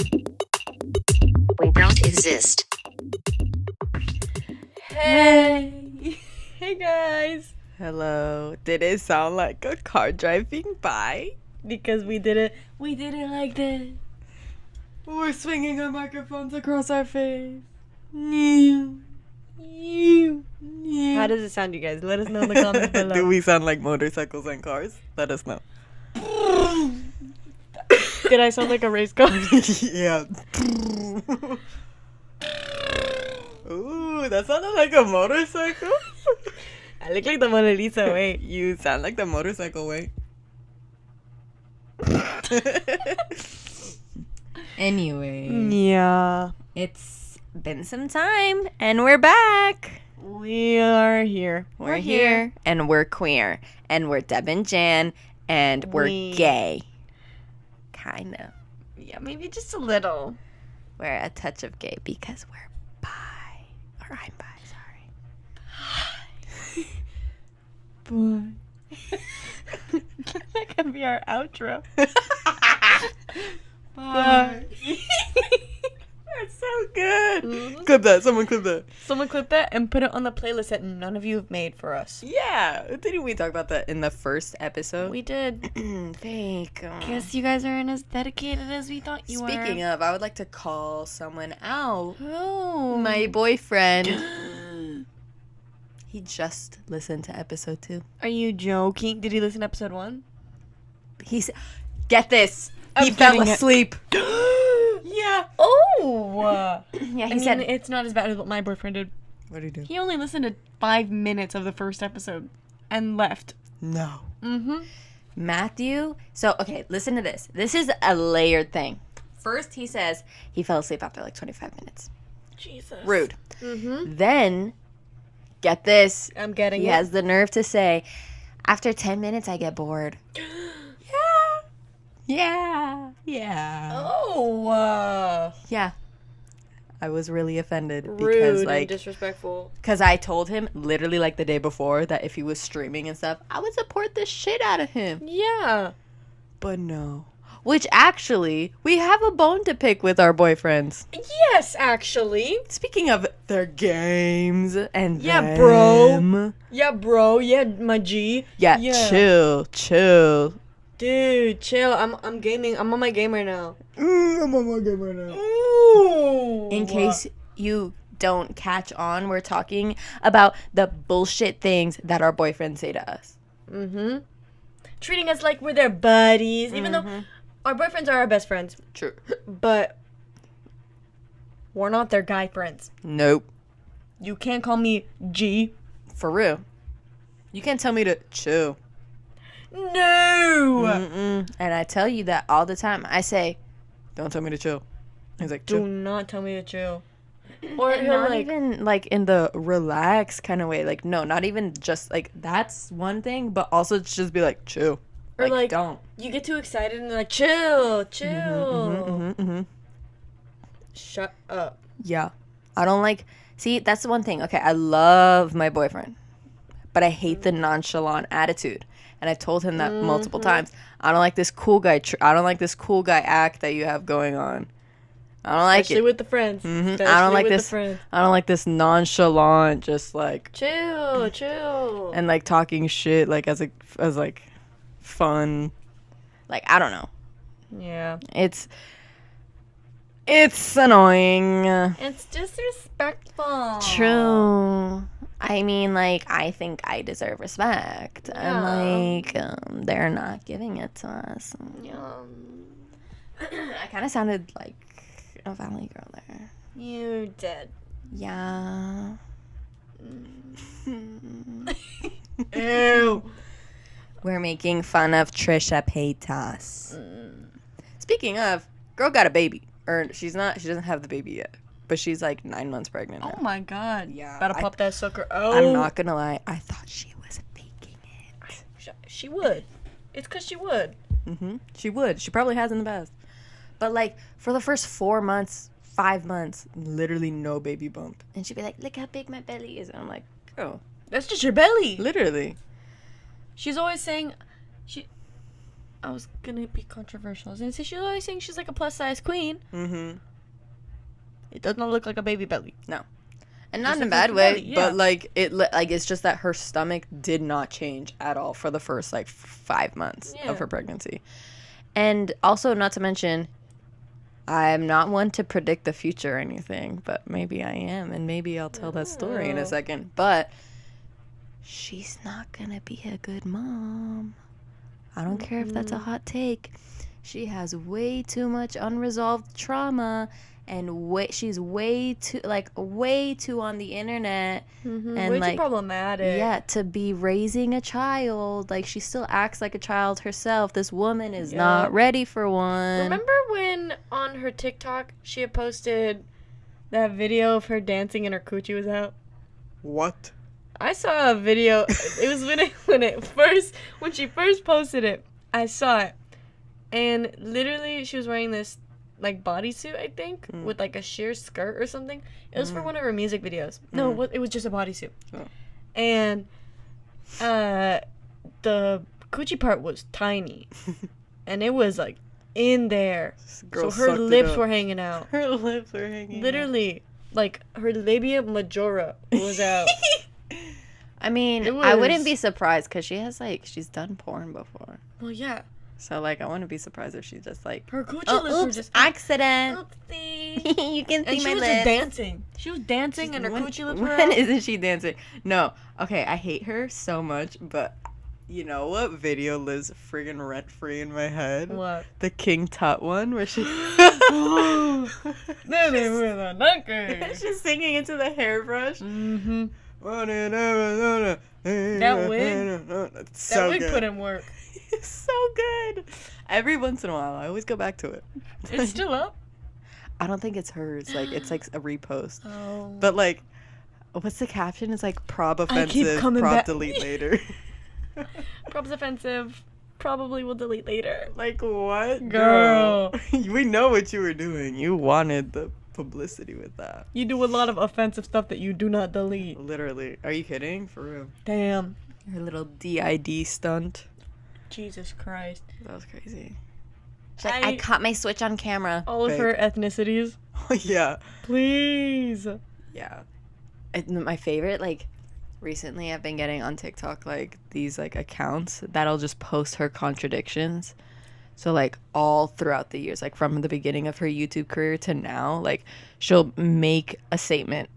We don't exist. Hey. Hey guys. Hello. Did it sound like a car driving by? Because we did it like this. We're swinging our microphones across our face. How does it sound, you guys? Let us know in the comments below. Do we sound like motorcycles and cars? Let us know. Did I sound like a race car? Yeah. Ooh, that sounded like a motorcycle. I look like the Mona Lisa, wait. You sound like the motorcycle way. Anyway, Yeah. it's been some time and we're back. We are here. We're here and we're queer and we're Deb and Jan and we're We- gay. Kind of. Yeah, maybe just a little. We're a touch of gay because we're bi. Or I'm bi, sorry. That could be our outro. Bye. That's so good. Mhm. Clip that. Someone clip that. Someone clip that and put it on the playlist that none of you have made for us. Yeah. Didn't we talk about that in the first episode? We did. Fake. Guess you guys aren't as dedicated as we thought you were. Speaking of, I would like to call someone out. Who? My boyfriend. He just listened to episode 2. Are you joking? Did he listen to episode 1? He said, "Get this." He I'm fell getting it. asleep. Yeah. Oh! Yeah. I He mean, said. it's not as bad as what my boyfriend did. What did he do? He only listened to 5 minutes of the first episode and left. No. Mm-hmm. Matthew. So okay, listen to this. This is a layered thing. First, he says he fell asleep after like 25 minutes. Jesus. Rude. Mm-hmm. Then, get this. I'm getting He it. has the nerve to say, after 10 minutes, I get bored. Yeah. Oh! Yeah. I was really offended because, Rude like, and disrespectful. because I told him literally like the day before that if he was streaming and stuff, I would support the shit out of him. Yeah. But no. Which actually, we have a bone to pick with our boyfriends. Yes, actually. Speaking of their games and Yeah, bro. them. Yeah, bro. Yeah, my G. Yeah, Yeah. chill. Dude, chill. I'm gaming. I'm on my game right now. I'm on my game right now. Ooh. In case you don't catch on, we're talking about the bullshit things that our boyfriends say to us. Mm-hmm. Treating us like we're their buddies, even though our boyfriends are our best friends. True. But we're not their guy friends. Nope. You can't call me G. For real. You can't tell me to chill. No. Mm-mm. And I tell you that all the time. I say, don't tell me to chill. He's like, Do chill. not tell me to chill. Or And he'll not like, even like in the relax kind of way. Like, no, not even just like that's one thing, but also just be like, chill. or like, don't. you get too excited and they're like, chill. Shut up. Yeah. I don't like. See, that's the one thing. Okay, I love my boyfriend, but I hate the nonchalant attitude. And I've told him that multiple times. I don't like this cool guy. I don't like this cool guy act that you have going on. I don't like Especially it. with the friends. Mhm. Especially I don't like with this. The friends. I don't like this nonchalant, just like Chill. and like talking shit like as like fun. Like I don't know. Yeah. It's annoying. It's disrespectful. True. I mean, like, I think I deserve respect. Yeah. And, like, they're not giving it to us. Yeah. I kind of sounded like a Valley Girl there. You did. Yeah. Ew. We're making fun of Trisha Paytas. Speaking of, girl got a baby. Or she doesn't have the baby yet. But she's like 9 months pregnant now. Oh my god. Yeah, About to pop that sucker. Oh. I'm not gonna lie. I thought she was faking it. She would. It's because she would. She would. She probably has in the past. But like for the first 4 months, 5 months, literally no baby bump. And she'd be like, look how big my belly is. And I'm like, girl, That's just your belly. literally. She's always saying, I was gonna be controversial. I was gonna say she's always saying she's like a plus size queen. Mm-hmm. It does not look like a baby belly. No. And not Just in a looks bad like way, belly, yeah. but like it's just that her stomach did not change at all for the first like 5 months Yeah. of her pregnancy. And also, not to mention, I'm not one to predict the future or anything, but maybe I am, and maybe I'll tell that story in a second. But she's not gonna be a good mom. I don't care if that's a hot take. She has way too much unresolved trauma, and she's way too on the internet, and Way like too problematic. yeah, to be raising a child. Like, she still acts like a child herself. This woman is not ready for one. Remember when on her TikTok she had posted that video of her dancing and her coochie was out? What? I saw a video. It was when she first posted it. I saw it, and literally she was wearing this like bodysuit, I think, with like a sheer skirt or something. It was for one of her music videos. No, it was just a bodysuit. Oh. And the coochie part was tiny, and it was like in there. So her lips were hanging out. Her lips were hanging. Literally, like her labia majora was out. I mean, It I wouldn't was- be surprised because she's done porn before. Well, yeah, So like, I wouldn't be surprised if she's just like, her coochie oh, lips were oops, just accident. Oopsie. You can see And she my was lips. just dancing. She was dancing, and her coochie lips were When out. isn't she dancing? No. Okay, I hate her so much, but you know what video lives friggin' rent free in my head? What? The King Tut one, where she. She's singing into the hairbrush. Mm-hmm. That wig? That's That so wig good. put in work. It's so good. Every once in a while, I always go back to it. It's still up. I don't think it's hers. Like, it's like a repost. Oh. But like, what's the caption? It's like prob I keep offensive, coming prob back. delete later. Prob's offensive. Probably will delete later. Like, what? Girl. We know what you were doing. You wanted the publicity with that. You do a lot of offensive stuff that you do not delete. Literally. Are you kidding? For real. Damn. Your little DID stunt. Jesus Christ. That was crazy. She's like, I caught my switch on camera. All of her ethnicities. Yeah. Please. Yeah. My favorite, like, recently I've been getting on TikTok, like, these, like, accounts that'll just post her contradictions. So, like, all throughout the years, like, from the beginning of her YouTube career to now, like, she'll make a statement.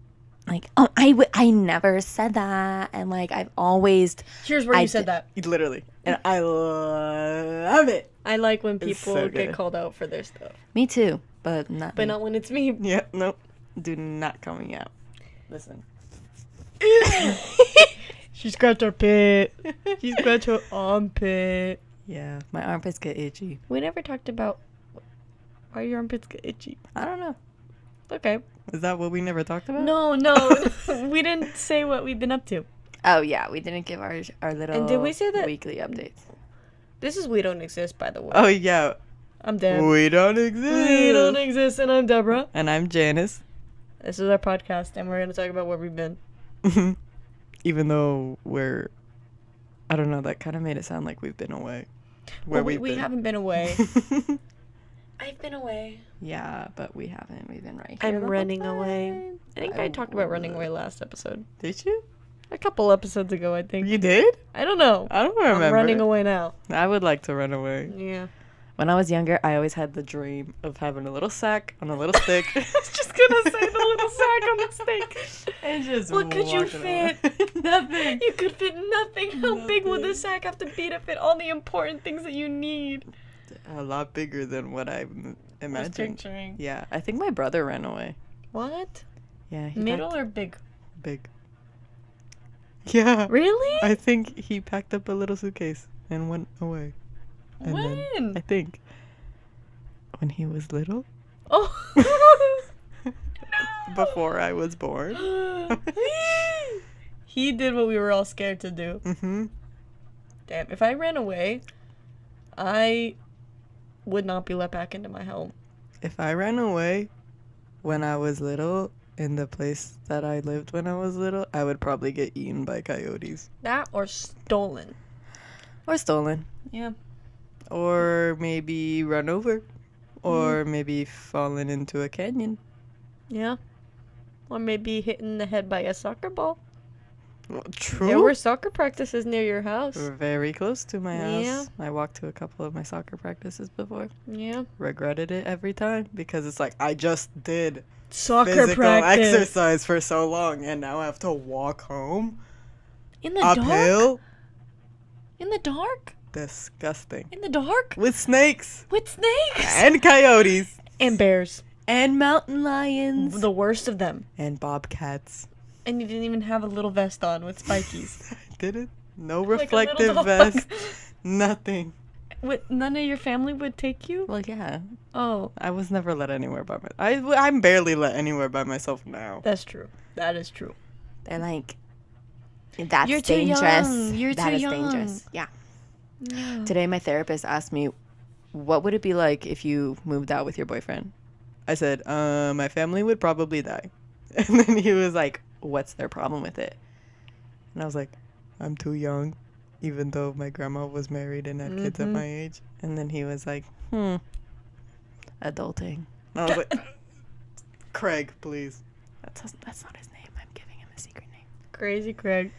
Like, oh, I never said that. And, like, I've always... Here's where you said that. Literally. And I love it. I like when It's people so get good. called out for their stuff. Me too. But not But me. not when it's me. Yeah, nope. Do not call me out. Listen. She scratched her pit. She scratched her armpit. Yeah, my armpits get itchy. We never talked about why your armpits get itchy. I don't know. Okay. Is that what we never talked about? No. We didn't say what we've been up to. Oh yeah, we didn't give our little And did we say that- weekly updates. This is We Don't Exist, by the way. Oh yeah, I'm Deb. we don't exist. We don't exist, and I'm Deborah. And I'm Janice. This is our podcast, and we're going to talk about where we've been. Even though I don't know, that kind of made it sound like we've been away. Where Well, we been. haven't been away. I've been away. Yeah, but we haven't. We've been right here. I'm the whole running time. away. I think I talked about running away last episode. Did you? A couple episodes ago, I think. You did? I don't know. I don't remember. I'm running away now. I would like to run away. Yeah. When I was younger, I always had the dream of having a little sack on a little stick. I was just gonna say the little sack on the stick. And just What could you walking fit? around. Nothing. You could fit nothing. How big would the Nothing. sack have to be to fit all the important things that you need? A lot bigger than what I imagined. picturing. Yeah, I think my brother ran away. What? Yeah, he Middle packed or big? big. Yeah, Really? I think he packed up a little suitcase and went away. And then, When? I think when he was little, Oh. before I was born. He did what we were all scared to do. Mhm. Damn, if I ran away, I would not be let back into my home. If I ran away when I was little in the place that I lived when I was little, I would probably get eaten by coyotes That or stolen. or stolen. Yeah. Or maybe run over. Or maybe fallen into a canyon. Yeah. Or maybe hitting the head by a soccer ball. Well, true. There were soccer practices near your house. Very close to my house. Yeah. I walked to a couple of my soccer practices before. Yeah. Regretted it every time because it's like I just did Soccer physical practice. exercise for so long and now I have to walk home In the dark? uphill. In the dark? Disgusting. In the dark? With snakes With snakes? and coyotes And bears. and mountain lions The worst of them. and bobcats. And you didn't even have a little vest on with spikies. I didn't. No Like a reflective little vest. dog. Nothing. None of your family would take you? Well, yeah. Oh, I was never let anywhere by myself. I'm barely let anywhere by myself now. that's true. That is true. They're like, that's You're too dangerous. young. You're That too is young. dangerous. Yeah. Yeah. Today, my therapist asked me, what would it be like if you moved out with your boyfriend? I said, my family would probably die. And then he was like, what's their problem with it? And I was like, I'm too young, even though my grandma was married and had kids at my age. And then he was like, adulting. And I was like, Craig, please. That's not his name. I'm giving him a secret name. Crazy Craig.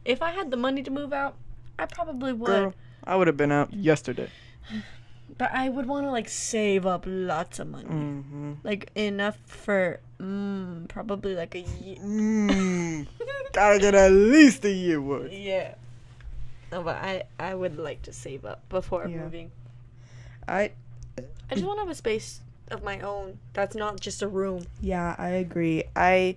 If I had the money to move out, I probably would. Girl, I would have been out yesterday. But I would want to, like, save up lots of money. Mm-hmm. Like, enough for, probably, like, a year. Gotta get at least a year worth. Yeah. No, but I would like to save up before Yeah. moving. I I just want to have a space of my own that's not just a room. Yeah, I agree. I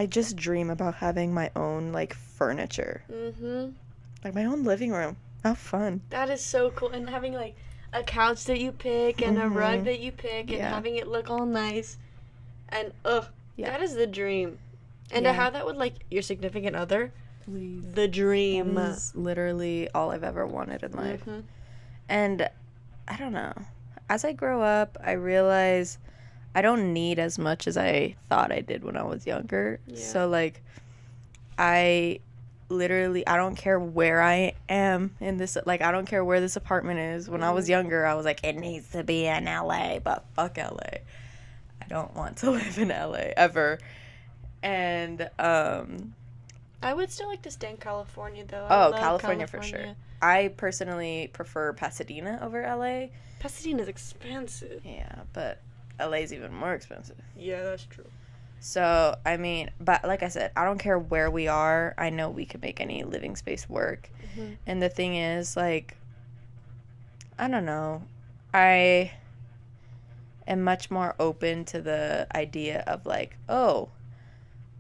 just dream about having my own, like, furniture. Mm-hmm. Like, my own living room. How fun. That is so cool. And having, like, a couch that you pick and a rug that you pick and Yeah. having it look all nice. And, Yeah. that is the dream. And Yeah. to have that with, like, your significant other, the dream. That is literally all I've ever wanted in life. Mhm. And I don't know. As I grow up, I realize I don't need as much as I thought I did when I was younger. Yeah. So, like, I don't care where I am in this, like, I don't care where this apartment is. When I was younger, I was like, it needs to be in LA, but fuck LA. I don't want to live in LA ever. And, I would still like to stay in California, though. oh, California for sure. I personally prefer Pasadena over LA. Pasadena's expensive. Yeah, but LA's even more expensive. Yeah, that's true. So, I mean, but like I said, I don't care where we are. I know we can make any living space work. Mm-hmm. And the thing is, like, I don't know. I am much more open to the idea of, like, oh,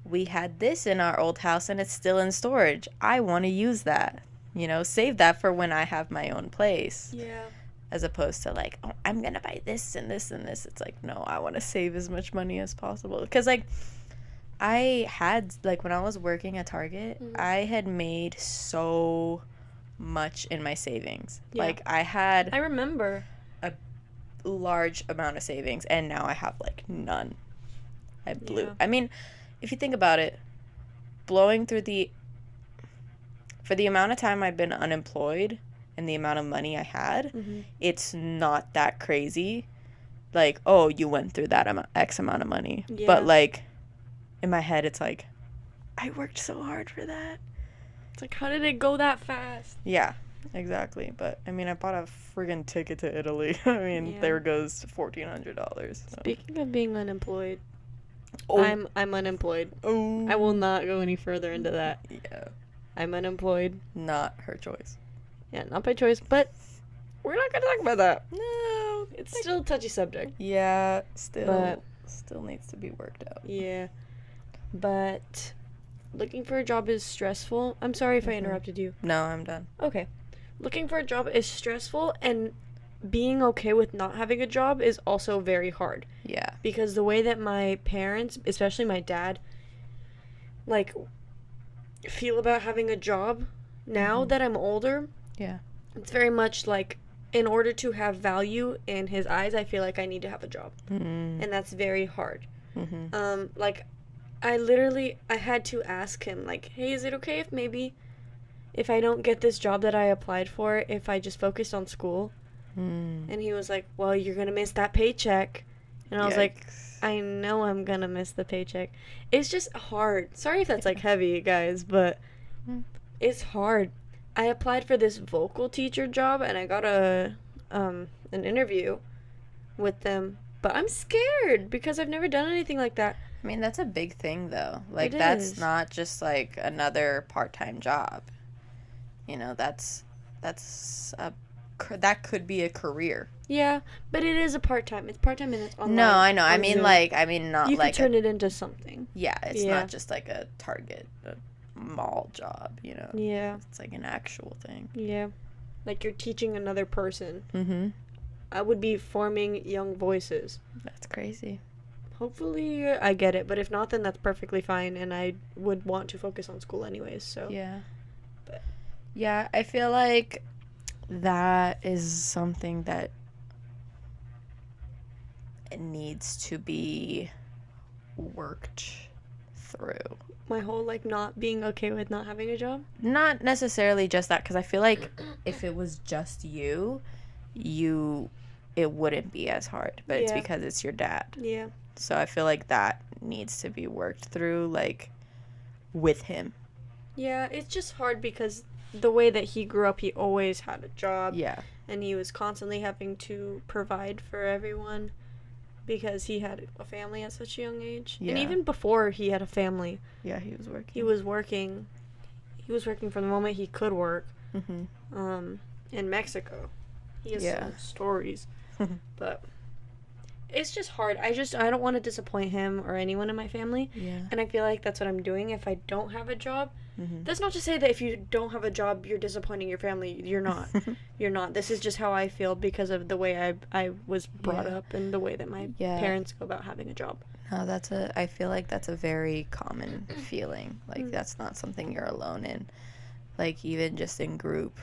we had this in our old house and it's still in storage. I want to use that. You know, save that for when I have my own place. Yeah. As opposed to, like, oh, I'm going to buy this and this and this. It's like, no, I want to save as much money as possible. Because, like, I had, like, when I was working at Target, I had made so much in my savings. Yeah. Like, I had I remember. a large amount of savings, and now I have, like, none. I blew. Yeah. I mean, if you think about it, blowing through for the amount of time I've been unemployed and the amount of money I had, it's not that crazy. Like, oh, you went through that X amount of money. Yeah. But, like, in my head, it's like, I worked so hard for that. It's like, how did it go that fast? Yeah, exactly. But, I mean, I bought a friggin' ticket to Italy. I mean, Yeah. there goes $1,400. So. Speaking of being unemployed, Oh. I'm unemployed. Oh. I will not go any further into that. Yeah. I'm unemployed. Not her choice. Yeah, not by choice, but we're not gonna talk about that. No. It's still a touchy subject. Yeah, still But- needs to be worked out. Yeah. But looking for a job is stressful. I'm sorry if I interrupted you. No, I'm done. Okay. Looking for a job is stressful, and being okay with not having a job is also very hard. Yeah. Because the way that my parents, especially my dad, like, feel about having a job now that I'm older, Yeah. it's very much like, in order to have value in his eyes, I feel like I need to have a job. Mm-hmm. And that's very hard. Mm-hmm. Like, I had to ask him, like, hey, is it okay if maybe if I don't get this job that I applied for, if I just focused on school. And he was like, well, you're going to miss that paycheck. And I was like, I know I'm going to miss the paycheck. It's just hard. Sorry if that's, like, heavy, guys, but it's hard. I applied for this vocal teacher job, and I got an interview with them. But I'm scared because I've never done anything like that. I mean, that's a big thing, though. Like, It that's is. not just, like, another part-time job. You know, that could be a career. Yeah, but it is a part-time. It's part-time and it's online. No, I know. I on mean, Zoom. not you like could turn it into something. yeah, it's Yeah. not just like a Target, a mall job, you know. Yeah, It's like an actual thing. yeah. Like you're teaching another person. Mm-hmm. I would be forming young voices. That's crazy. Hopefully I get it, but if not, then that's perfectly fine, and I would want to focus on school anyways, so. Yeah. But- Yeah, I feel like that is something that needs to be worked through. My whole, like, not being okay with not having a job? Not necessarily just that, because I feel like if it was just you, it wouldn't be as hard, but it's Yeah. because it's your dad. Yeah. So I feel like that needs to be worked through, like, with him. Yeah, it's just hard because the way that he grew up, he always had a job. Yeah. And he was constantly having to provide for everyone because he had a family at such a young age. And Yeah. even before he had a family, Yeah, he was working. he was working. He was working from the moment he could work. Mm-hmm. In Mexico. He has Yeah. some stories. But it's just hard. I don't want to disappoint him or anyone in my family. Yeah. And I feel like that's what I'm doing if I don't have a job. Mm-hmm. That's not to say that if you don't have a job, you're disappointing your family. You're not. You're not. This is just how I feel because of the way I was brought Yeah. up and the way that my Yeah. parents go about having a job. No, I feel like that's a very common feeling. Like, that's not something you're alone in. Like, even just in group,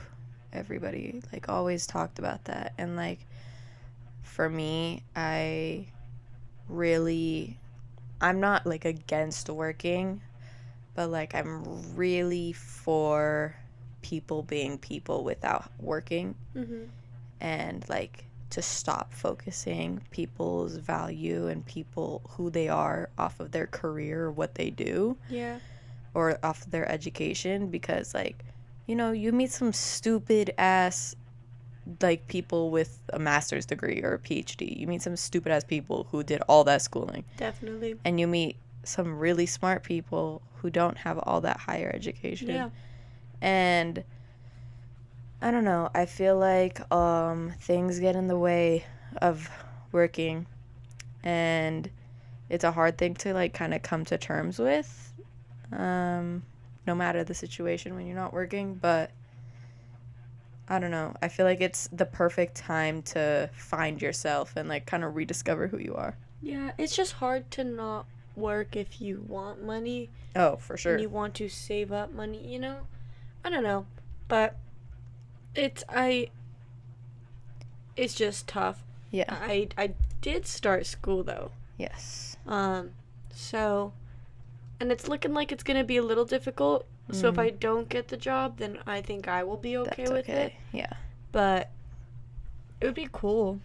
everybody, like, always talked about that. And, like, for me, I'm not, like, against working, but, like, I'm really for people being people without working. Mm-hmm. And, like, to stop focusing people's value and people who they are off of their career or what they do Yeah. or off of their education, because, like, you know, you meet some stupid ass, like, people with a master's degree or a PhD. You meet some stupid ass people who did all that schooling, Definitely. and you meet some really smart people who don't have all that higher education. Yeah. And I don't know, I feel like things get in the way of working, and it's a hard thing to, like, kind of come to terms with, no matter the situation when you're not working. But I don't know, I feel like it's the perfect time to find yourself and, like, kind of rediscover who you are. Yeah. It's just hard to not work if you want money. Oh, for sure. And you want to save up money, you know? I don't know. But it's just tough. Yeah. I did start school though. Yes. So and it's looking like it's gonna be a little difficult. So if I don't get the job, then I think I will be okay That's with it. Yeah. But it would be cool.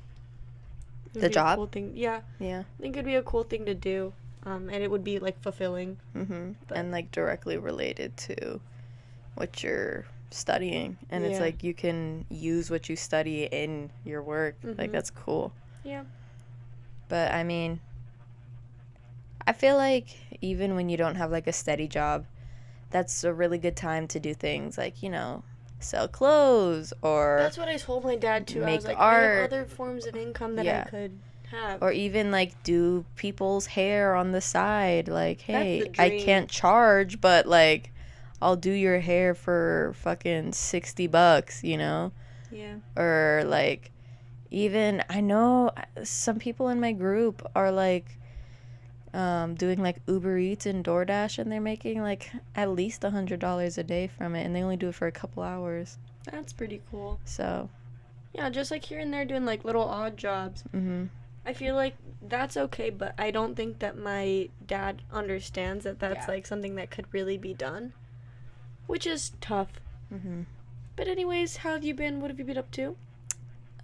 It would The be a job? cool thing. Yeah. Yeah. I think it'd be a cool thing to do. And it would be like fulfilling. Mm-hmm. But- And, like, directly related to what you're studying. And it's Yeah. like you can use what you study in your work. Like, Mhm. that's cool. Yeah. But I mean, I feel like even when you don't have, like, a steady job, that's a really good time to do things like, you know, sell clothes or That's what I told my dad too. I make was like, I art. have other forms of income that Yeah. I could have. or even, like, do people's hair on the side. Like, hey, the I dream. can't charge, but, like, I'll do your hair for fucking $60, you know? Yeah. Or, like, even I know some people in my group are, like, doing, like, Uber Eats and DoorDash, and they're making, like, at least $100 a day from it, and they only do it for a couple hours. That's pretty cool. So, Yeah, just like here and there doing like little odd jobs. mm-hmm. I feel like that's okay, but I don't think that my dad understands that that's Yeah. like something that could really be done. Which is tough. Mm-hmm. But anyways, how have you been? What have you been up to?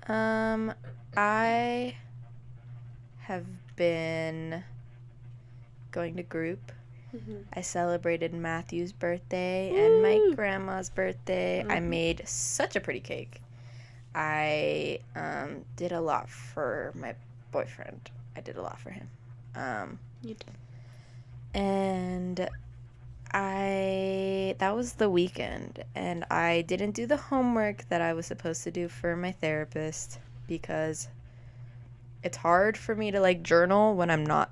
I have been going to group. Mm-hmm. I celebrated Matthew's birthday and my grandma's birthday. I made such a pretty cake. I did a lot for my boyfriend. I did a lot for him. You did. And that was the weekend, and I didn't do the homework that I was supposed to do for my therapist because it's hard for me to like journal when I'm not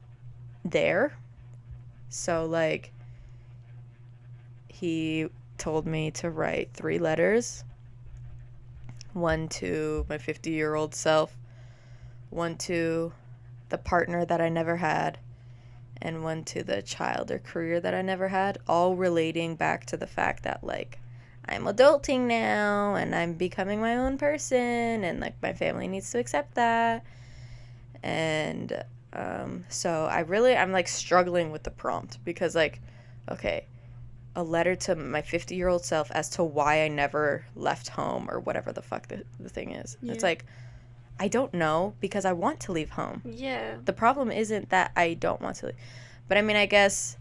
there. So like he told me to write 3 letters. One to my 50-year-old self, one to the partner that I never had, and one to the child or career that I never had, all relating back to the fact that, like, I'm adulting now, and I'm becoming my own person, and, like, my family needs to accept that, and, so I'm, like, struggling with the prompt, because, like, okay, a letter to my 50-year-old self as to why I never left home, or whatever the fuck the thing is. Yeah. It's, like, I don't know, because I want to leave home. Yeah. The problem isn't that I don't want to leave. But, I mean, I guess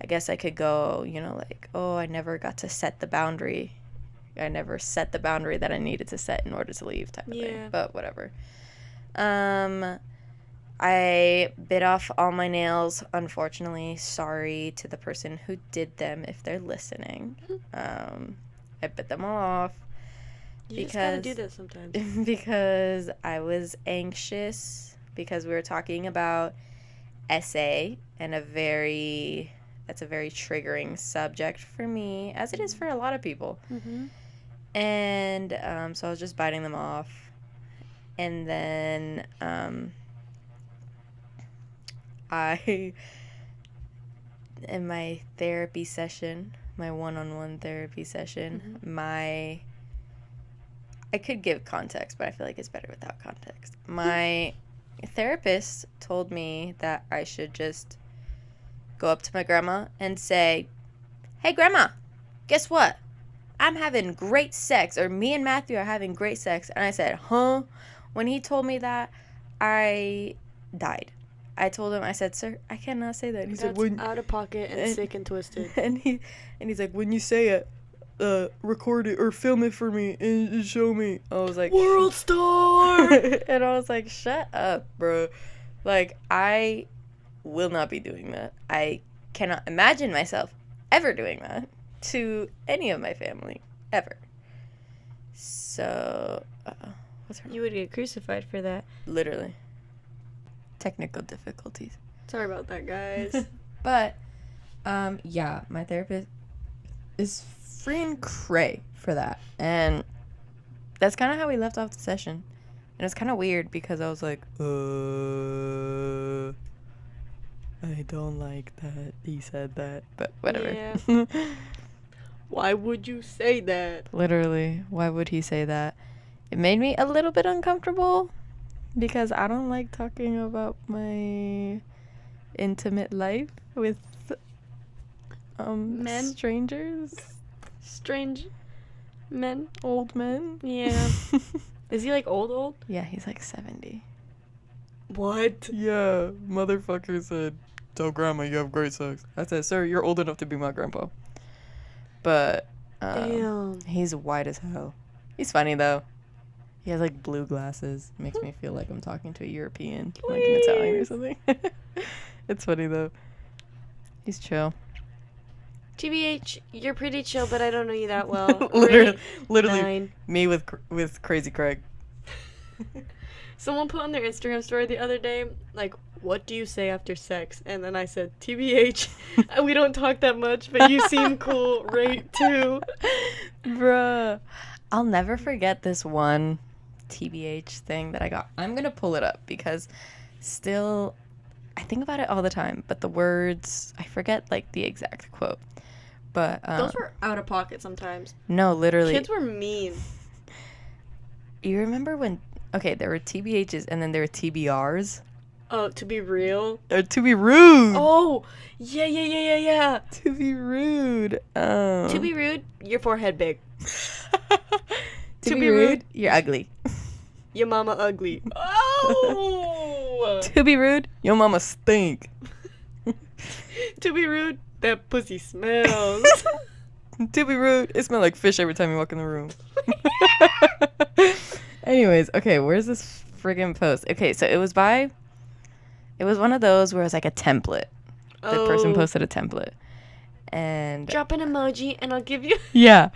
I could go, you know, like, oh, I never got to set the boundary. I never set the boundary that I needed to set in order to leave type of thing. But whatever. I bit off all my nails, unfortunately. Sorry to the person who did them if they're listening. I bit them all off. You just gotta do that sometimes. Because I was anxious, because we were talking about essay, and that's a very triggering subject for me, as it is for a lot of people. Mm-hmm. And so I was just biting them off. And then in my therapy session, my one-on-one therapy session, mm-hmm. I could give context, but I feel like it's better without context. My therapist told me that I should just go up to my grandma and say, hey, Grandma, guess what? I'm having great sex, or me and Matthew are having great sex. And I said, huh? When he told me that, I died. I told him, I said, sir, I cannot say that. And he That's said, out of pocket and sick and twisted. And he's like, when you say it, record it or film it for me and show me. I was like, world star. And I was like, shut up, bro. Like, I will not be doing that. I cannot imagine myself ever doing that to any of my family, ever. So, what's wrong? You would get crucified for that. Literally. Technical difficulties. Sorry about that, guys. But, yeah, my therapist is freaking cray for that. And that's kind of how we left off the session. And it's kind of weird because I was like, I don't like that he said that. But whatever. Yeah. Why would you say that? Literally, why would he say that? It made me a little bit uncomfortable because I don't like talking about my intimate life with men, strangers, strange men, old men. Yeah. Is he like old? Yeah, he's like 70. What? Yeah, motherfucker said, tell grandma you have great sex. I said, sir, you're old enough to be my grandpa. But damn, he's white as hell. He's funny though. He has like blue glasses. Makes me feel like I'm talking to a European, like an Italian or something. It's funny though. He's chill. TBH, you're pretty chill, but I don't know you that well. literally 9. Me with Crazy Craig. Someone put on their Instagram story the other day, like, what do you say after sex? And then I said, TBH, we don't talk that much, but you seem cool, right, too. Bruh. I'll never forget this one TBH thing that I got. I'm going to pull it up because still, I think about it all the time, but the words, I forget, like, the exact quote. But those were out of pocket sometimes. No, literally. Kids were mean. You remember when... Okay, there were TBHs and then there were TBRs. Oh, to be real. Or to be rude. Oh, yeah. To be rude. To be rude, your forehead big. To be rude, you're ugly. Your mama ugly. Oh. To be rude, your mama stink. To be rude, that pussy smells. To be rude, it smells like fish every time you walk in the room. Anyways, okay, where's this friggin' post? Okay, so it was one of those where it's like a template. The person posted a template. And drop an emoji and I'll give you. yeah.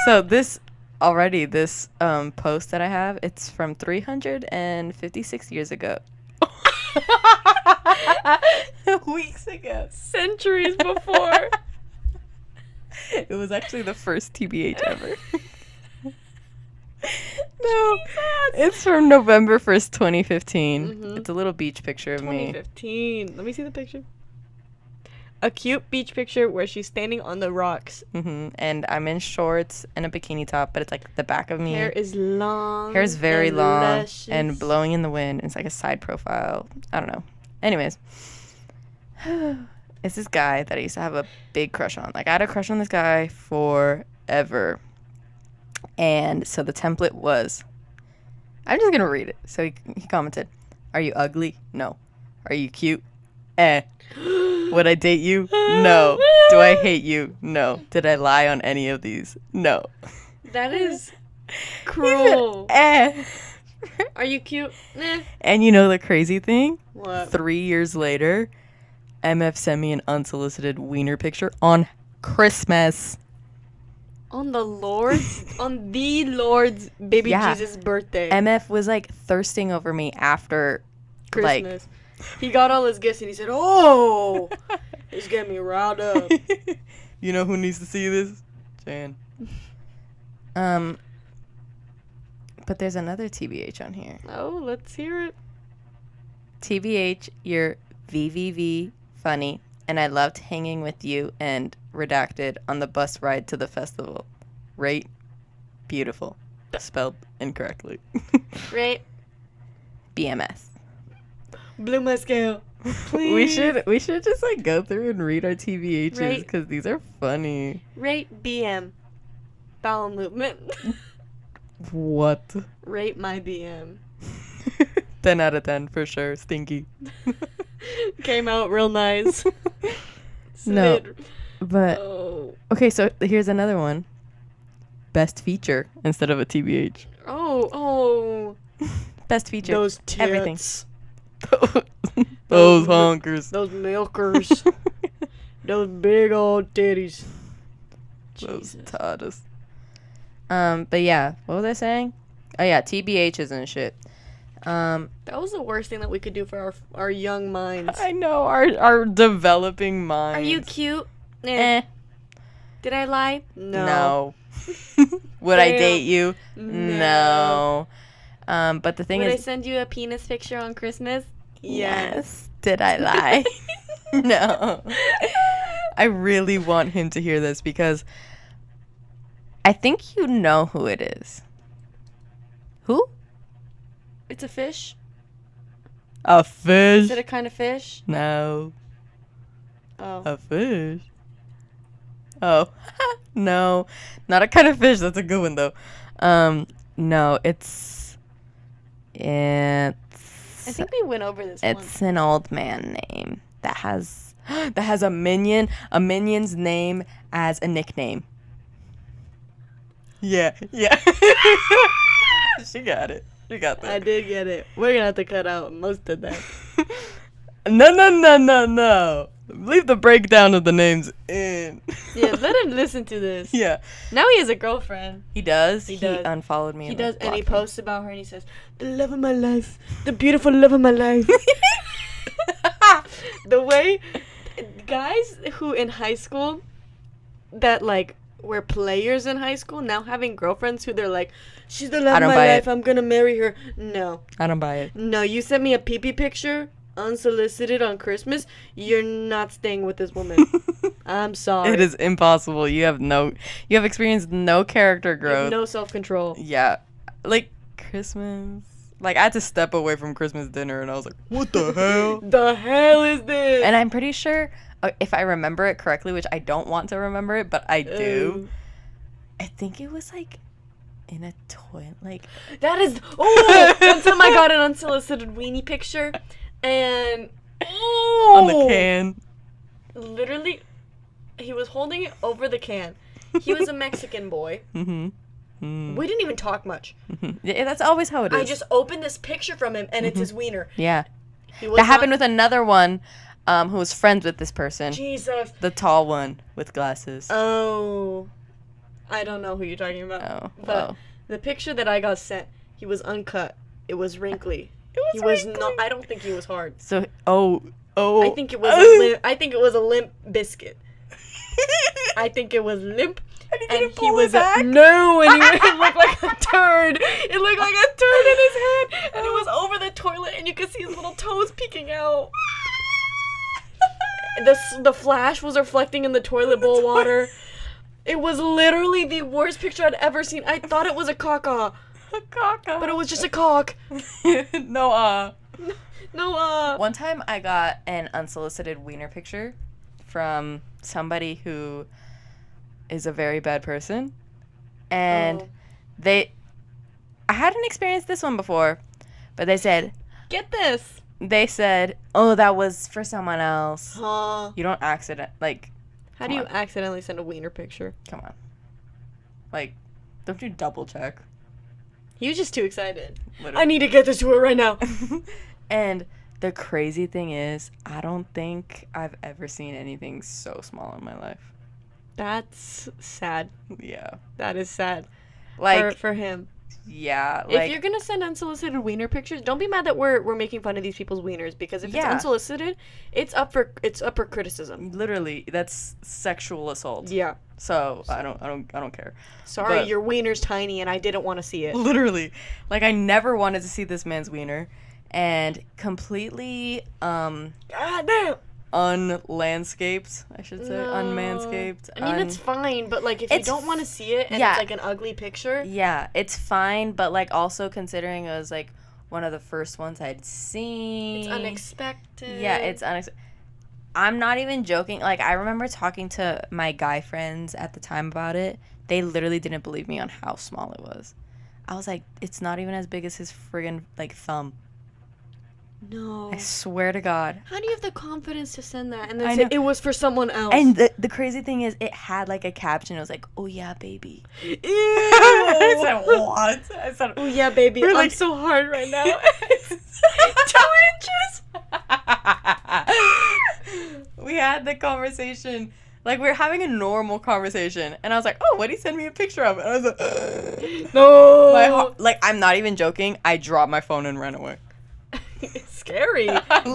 So this post that I have, it's from 356 years ago. Weeks ago. Centuries before. It was actually the first TBH ever. No, it's from November 1st, 2015. Mm-hmm. It's a little beach picture of me. 2015. Let me see the picture. A cute beach picture where she's standing on the rocks. Mm-hmm. And I'm in shorts and a bikini top, but it's like the back of me. Hair is long. Hair's very and long luscious. and blowing in the wind. It's like a side profile. I don't know. Anyways, it's this guy that I used to have a big crush on. Like, I had a crush on this guy forever. And so the template was, I'm just going to read it. So he commented, "Are you ugly? No. Are you cute? Eh. Would I date you? No. Do I hate you? No. Did I lie on any of these? No." That is cruel. Eh. Are you cute? Nah. And you know the crazy thing? What? 3 years later, MF sent me an unsolicited wiener picture on Christmas. On the Lord's baby Yeah. Jesus birthday. MF was like thirsting over me after Christmas. He got all his gifts and he said, "Oh, he's getting me riled up." You know who needs to see this? Jan. But there's another TBH on here. Oh, let's hear it. TBH, you're VVV funny, and I loved hanging with you and redacted on the bus ride to the festival. Rate beautiful. Spelled incorrectly. Right? BMS. Blew my scale. We Please. should just like go through and read our TBHs Right. because these are funny. Rate BM. Bowel movement. What? Rate my BM. 10 out of 10 for sure. Stinky. Came out real nice. No. Slid. But Oh. okay, so here's another one. Best feature instead of a TBH. Oh. Best feature. Those tits. Everything. Those honkers. Those milkers. Those big old titties. Those Jesus. tatas. But yeah, what was I saying? Oh yeah, TBHs and shit. That was the worst thing that we could do for our young minds. I know, our developing minds. Are you cute? Eh. Did I lie? No. Would I Damn. date you? No. No. But the thing Would I is, send you a penis picture on Christmas? yes. Did I lie? No. I really want him to hear this because I think you know who it is. Who? It's a fish. A fish? Is it a kind of fish? No. Oh. A fish? Oh. No. Not a kind of fish. That's a good one, though. No, it's... I think we went over this It's an old man name that has a minion's name as a nickname. Yeah. She got it. She got that. I did get it. We're gonna have to cut out most of that. No. Leave the breakdown of the names in. Yeah, let him listen to this. Yeah. Now he has a girlfriend. He does. He He does. unfollowed me. He and does, and he blocked me. posts about her, and he says, "The love of my life, the beautiful love of my life." The way guys who in high school that like were players in high school now having girlfriends who they're like, "She's the love I of don't my buy life. it. I'm gonna marry her." No, I don't buy it. no. You sent me a pee-pee picture unsolicited on Christmas. You're not staying with this woman. I'm sorry. It is impossible. You have experienced no character You have growth. no self-control. Yeah. Like Christmas. Like, I had to step away from Christmas dinner, and I was like, what the hell? The hell is this? And I'm pretty sure, if I remember it correctly, which I don't want to remember it, but I do, I think it was, like, in a toilet. Like, that is... Oh! One time I got an unsolicited weenie picture, and... Oh! On the can. Literally, he was holding it over the can. He was a Mexican boy. Mm-hmm. We didn't even talk much. Yeah, that's always how it is. I just opened this picture from him, and it's his wiener. Yeah. He was That happened with another one who was friends with this person. Jesus. The tall one with glasses. Oh. I don't know who you're talking about. Oh, But well. the picture that I got sent, he was uncut. It was wrinkly. It was wrinkly. not. I don't think he was hard. So, I think it was a limp biscuit. I think it was limp. And he was no, and it looked like a turd. It looked like a turd in his head, and it was over the toilet, and you could see his little toes peeking out. The flash was reflecting in the toilet bowl water. It was literally the worst picture I'd ever seen. I thought it was a caca. A caca. But it was just a cock. No. No. One time I got an unsolicited wiener picture from somebody who is a very bad person. And I hadn't experienced this one before, but they said, Get this. They said, oh, that was for someone else. Huh. You don't How do you accidentally send a wiener picture? Come on. Like, don't you double check? He was just too excited. Literally. I need to get this to her right now. And the crazy thing is, I don't think I've ever seen anything so small in my life. That's sad. Yeah. That is sad. Like, For him. Yeah. Like, if you're gonna send unsolicited wiener pictures, don't be mad that we're making fun of these people's wieners, because if it's unsolicited, it's up for criticism. Literally, that's sexual assault. Yeah. So I don't care. Sorry, But your wiener's tiny and I didn't want to see it. Literally, like, I never wanted to see this man's wiener, and completely God damn. unlandscaped, I should say. No. Unmanscaped. I mean, it's fine, but like if you don't want to see it and it's like an ugly picture. Yeah, it's fine, but like also considering it was like one of the first ones I'd seen. It's unexpected. Yeah, it's unexpected. I'm not even joking. Like, I remember talking to my guy friends at the time about it. They literally didn't believe me on how small it was. I was like, it's not even as big as his friggin' like thumb. No. I swear to God. How do you have the confidence to send that and then say it was for someone else? And the crazy thing is, it had like a caption. It was like, "Oh yeah, baby." Ew. I said, "What?" I said, "Oh yeah, baby." We're I'm like, so hard right now. 2 inches. We had the conversation. Like, we were having a normal conversation, and I was like, "Oh, what did he send me a picture of?" And I was like, "No." My heart, like, I'm not even joking. I dropped my phone and ran away. It's scary.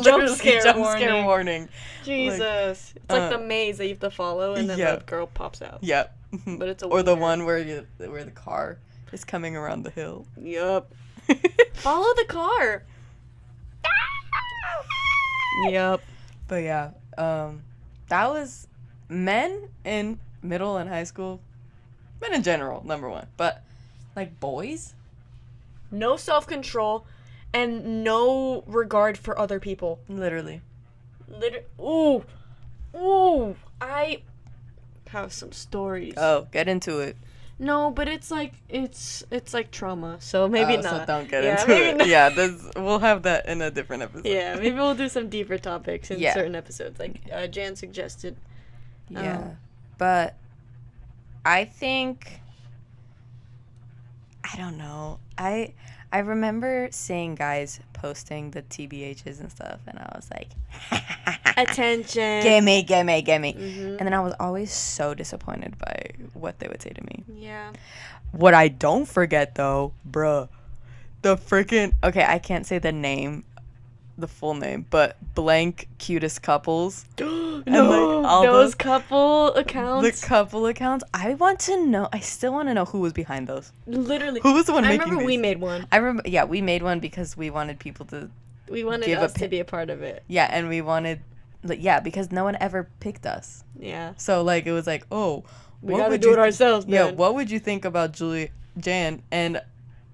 Jump scare warning. Jesus. Like, it's like the maze that you have to follow, and then the girl pops out. Yep. But it's or the one where the car is coming around the hill. Yep. Follow the car. Yep. But yeah, that was men in middle and high school. Men in general, number one. But like boys, no self-control. And no regard for other people. Literally. Ooh. I have some stories. Oh, get into it. No, but it's like trauma, so maybe not. So don't get into it. Not. Yeah, we'll have that in a different episode. Yeah, maybe we'll do some deeper topics in certain episodes, like Jan suggested. Yeah, but I think, I don't know. I remember seeing guys posting the TBHs and stuff, and I was like, attention. Gimme. Mm-hmm. And then I was always so disappointed by what they would say to me. Yeah. What I don't forget, though, bruh, the freaking, okay, I can't say the name, the full name, but blank cutest couples. No, like those couple accounts. The couple accounts. I still want to know who was behind those. Literally. Who was the one making I remember these? we made one. We made one because we wanted people to. We wanted us to be a part of it. Yeah, and we wanted, because no one ever picked us. Yeah. So, like, it was like, oh. We gotta do it ourselves, man. Yeah, what would you think about Jan? And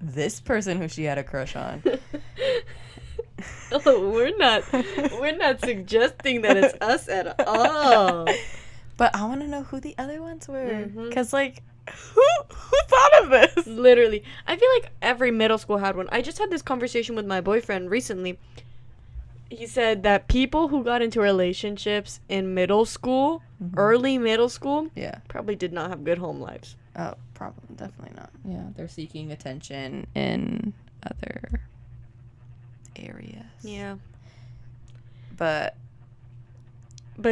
this person who she had a crush on. Oh, we're not suggesting that it's us at all. But I want to know who the other ones were. Mhm. Because, like, who thought of this? Literally. I feel like every middle school had one. I just had this conversation with my boyfriend recently. He said that people who got into relationships in middle school, early middle school, Yeah. probably did not have good home lives. Oh, probably. Definitely not. Yeah, they're seeking attention in other areas. Yeah. But,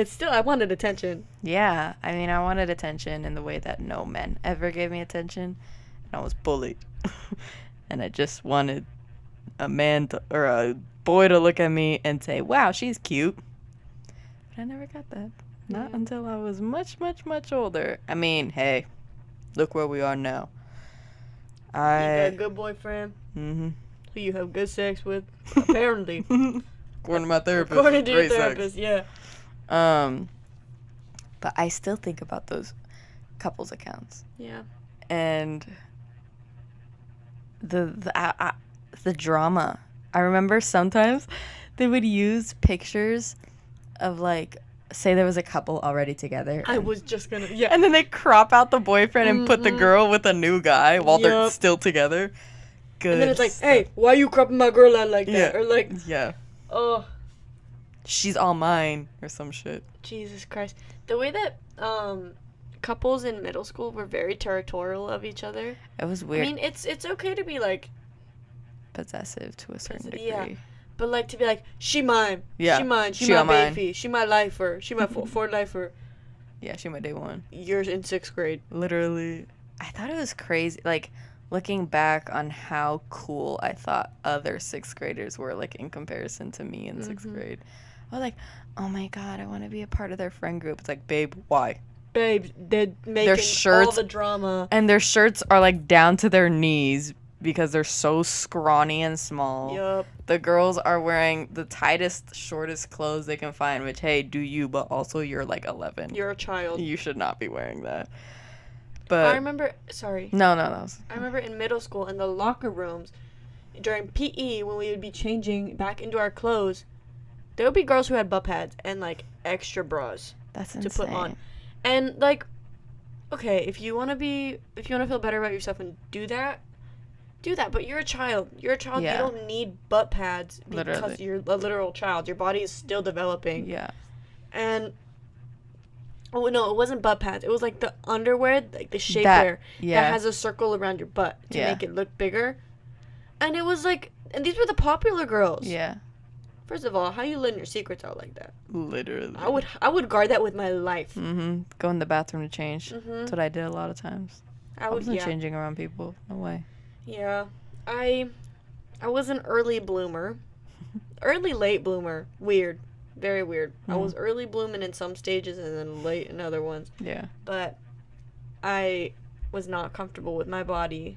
Still, I wanted attention. yeah, I mean, I wanted attention in the way that no men ever gave me attention. And I was bullied. And I just wanted a man or a boy to look at me and say, wow, she's cute. But I never got that. Not until I was much, much, much older. I mean, hey, look where we are now. You got a good boyfriend who you have good sex with, apparently. According to my therapist. According to your great sex. therapist, yeah. But I still think about those couples accounts. Yeah. And the drama. I remember sometimes they would use pictures of, like, say there was a couple already together. I was just gonna, yeah. And then they crop out the boyfriend and put the girl with a new guy while they're Yup. still together. Good. And then it's like, hey, why you cropping my girl out like that? Yeah. Or like, Yeah. oh, She's all mine or some shit. Jesus Christ. The way that couples in middle school were very territorial of each other. It was I weird. mean, it's okay to be like, Possessive to a certain degree. yeah. But like to be like, she mine. Yeah. She mine. She, She my all mine. baby. She my lifer. She my for lifer. Yeah, she my day one. You're in 6th grade. Literally. I thought it was crazy. Like, looking back on how cool I thought other 6th graders were, like, in comparison to me in 6th grade. I was like, oh my God, I want to be a part of their friend group. It's like, babe, why? Babe, they're making all shirts- the drama. And their shirts are, like, down to their knees because they're so scrawny and small. Yup. The girls are wearing the tightest, shortest clothes they can find, which, hey, do you, but also you're, like, 11. You're a child. You should not be wearing that. But I remember, sorry. No. I remember in middle school, in the locker rooms, during PE, when we would be changing back into our clothes, there would be girls who had butt pads and, like, extra bras That's to insane. put on. And, like, okay, if you want to feel better about yourself and do that, but you're a child. You're a child. Yeah. You don't need butt pads because Literally. you're a literal child. Your body is still developing. Yeah. And, oh, no, it wasn't butt pads. It was, like, the underwear, like, the shapewear that has a circle around your butt to make it look bigger. And it was, like, and these were the popular girls. Yeah. First of all, how you letting your secrets out like that? Literally. I would guard that with my life. Go in the bathroom to change. That's what I did a lot of times. I I would, wasn't yeah. changing around people. No way. Yeah. I was an early bloomer. Late bloomer. Weird. Very weird. I was early blooming in some stages and then late in other ones. Yeah. But I was not comfortable with my body.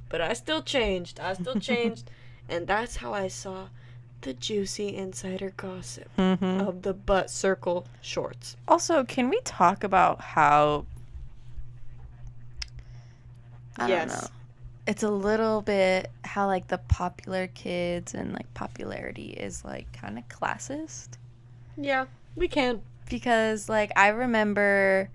But I still changed. And that's how I saw the juicy insider gossip of the butt circle shorts. Also, can we talk about how I don't know. It's a little bit how, like, the popular kids and, like, popularity is, like, kind of classist. Yeah, we can. Because, like, I remember,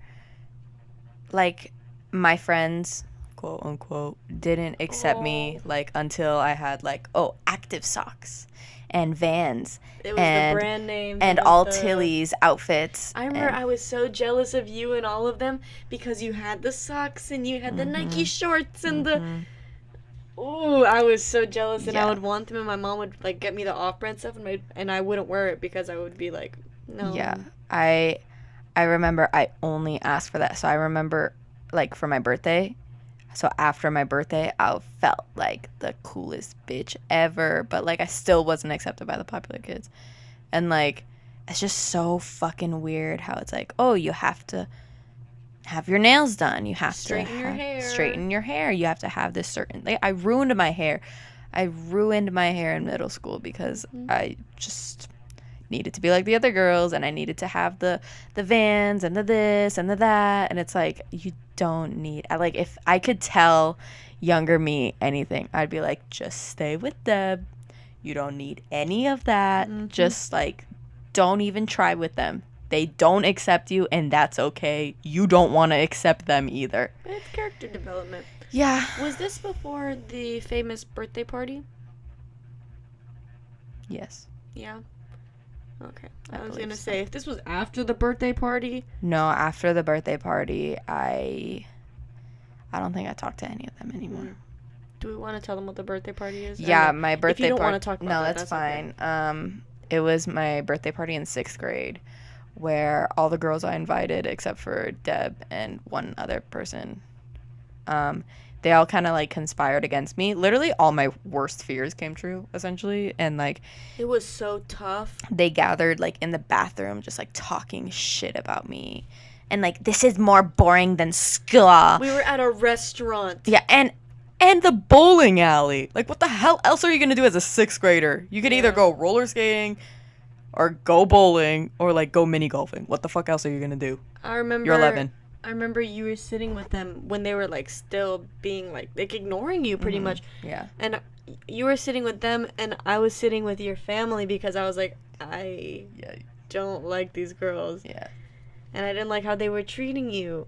like, my friends, quote unquote, didn't accept me, like, until I had, like, active socks and Vans. It was and, the brand names. And all Tilly's outfits. I remember I was so jealous of you and all of them because you had the socks and you had the Nike shorts and the... Ooh, I was so jealous and I would want them and my mom would, like, get me the off-brand stuff and I wouldn't wear it because I would be like, no. Yeah. I remember I only asked for that. So I remember, like, for my birthday... So after my birthday, I felt like the coolest bitch ever. But, like, I still wasn't accepted by the popular kids. And, like, it's just so fucking weird how it's like, oh, you have to have your nails done. You have Straighten your hair. Straighten your hair. You have to have this certain... Like, I ruined my hair. I ruined my hair in middle school because I just needed to be like the other girls. And I needed to have the Vans and the this and the that. And it's like, you don't need... If I could tell younger me anything, I'd be like, just stay with Deb. You don't need any of that. Just like, don't even try with them. They don't accept you, and that's okay. You don't want to accept them either. It's character development. Yeah. Was this before the famous birthday party? Yes. Yeah. Okay. I I was believe gonna so. say, if this was after the birthday party. No, after the birthday party, I don't think I talked to any of them anymore. Do we want to tell them what the birthday party is? Yeah, my birthday party. If you don't want to talk about no, that, that's okay. fine. It was my birthday party in 6th grade, where all the girls I invited, except for Deb and one other person, they all kind of like conspired against me. Literally, all my worst fears came true, essentially, and like It was so tough. they gathered like in the bathroom, just like talking shit about me, and like, this is more boring than school. We were at a restaurant. Yeah, and the bowling alley. Like, what the hell else are you gonna do as a 6th grader? You could either go roller skating, or go bowling, or like go mini golfing. What the fuck else are you gonna do? I remember. You're 11. I remember you were sitting with them when they were like still being like ignoring you pretty much. Yeah. And you were sitting with them, and I was sitting with your family because I was like, I don't like these girls. Yeah. And I didn't like how they were treating you.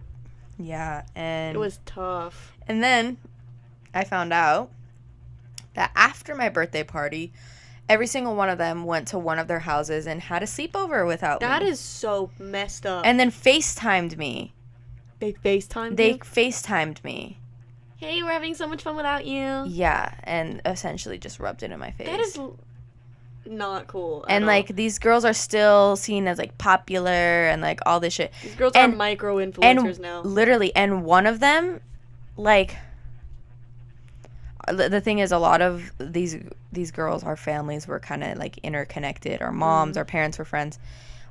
Yeah, and It was tough. And then I found out that after my birthday party, every single one of them went to one of their houses and had a sleepover without me. That is so messed up. And then FaceTimed me. they FaceTimed They you? FaceTimed me. Hey, we're having so much fun without you. Yeah, and essentially just rubbed it in my face. That is not cool. And at like, all. these girls are still seen as like popular and like all this shit. These girls and- are micro influencers now. Literally, and one of them, like, the thing is, a lot of these girls, our families were kind of like interconnected. Our moms, our parents were friends.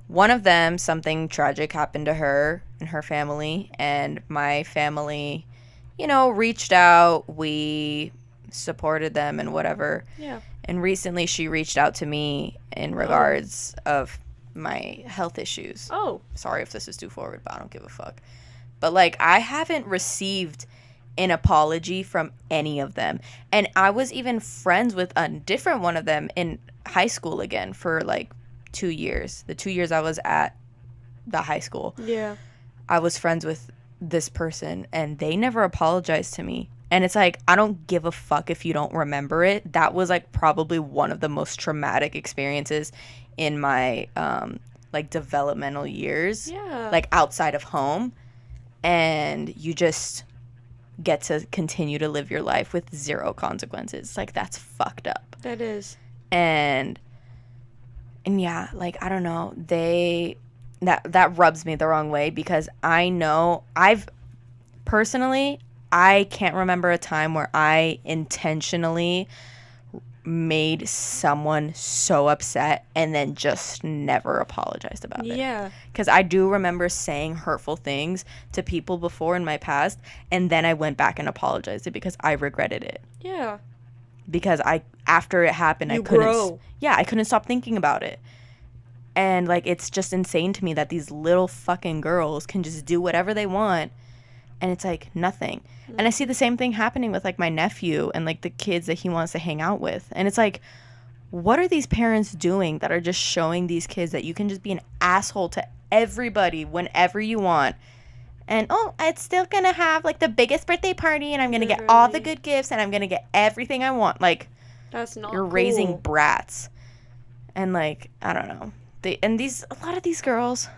One of them, something tragic happened to her and her family, and my family, you know, reached out. We supported them and whatever. Yeah. And recently she reached out to me in regards of my health issues. Oh. Sorry if this is too forward, but I don't give a fuck. But like, I haven't received an apology from any of them. And I was even friends with a different one of them in high school again for like 2 years. The 2 years I was at the high school, Yeah. I was friends with this person, and they never apologized to me. And it's like, I don't give a fuck if you don't remember it. That was like probably one of the most traumatic experiences in my like developmental years. Yeah. Like outside of home. And you just get to continue to live your life with zero consequences. Like, that's fucked up. That is. And yeah, like, I don't know, that rubs me the wrong way, because I know I can't remember a time where I intentionally made someone so upset and then just never apologized about it. Yeah. Because I do remember saying hurtful things to people before in my past, and then I went back and apologized it because I regretted it. Yeah. Because after it happened, I couldn't stop thinking about it. And like, it's just insane to me that these little fucking girls can just do whatever they want, and it's like nothing. And I see the same thing happening with like my nephew and like the kids that he wants to hang out with. And it's like, what are these parents doing that are just showing these kids that you can just be an asshole to everybody whenever you want? And, oh, it's still going to have like the biggest birthday party, and I'm going to get all the good gifts, and I'm going to get everything I want. Like, That's not you're cool. raising brats. And like, I don't know. A lot of these girls,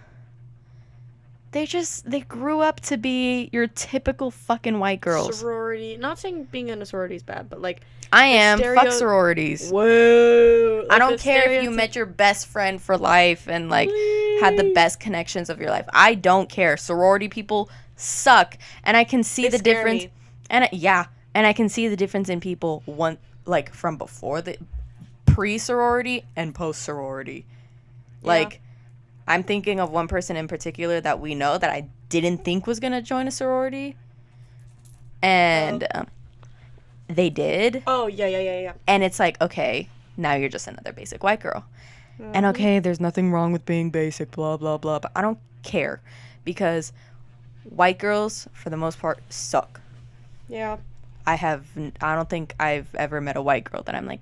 they grew up to be your typical fucking white girls. Sorority. Not saying being in a sorority is bad, but like, I am. Fuck sororities. Whoa. I don't care if you met your best friend for life and like had the best connections of your life. I don't care. Sorority people suck, and I can see the difference. And and I can see the difference in people from before the pre-sorority and post-sorority. Like, I'm thinking of one person in particular that we know that I didn't think was going to join a sorority. And they did. Oh, yeah. And it's like, okay, now you're just another basic white girl. And okay, there's nothing wrong with being basic, blah, blah, blah. But I don't care, because white girls, for the most part, suck. Yeah. I don't think I've ever met a white girl that I'm like,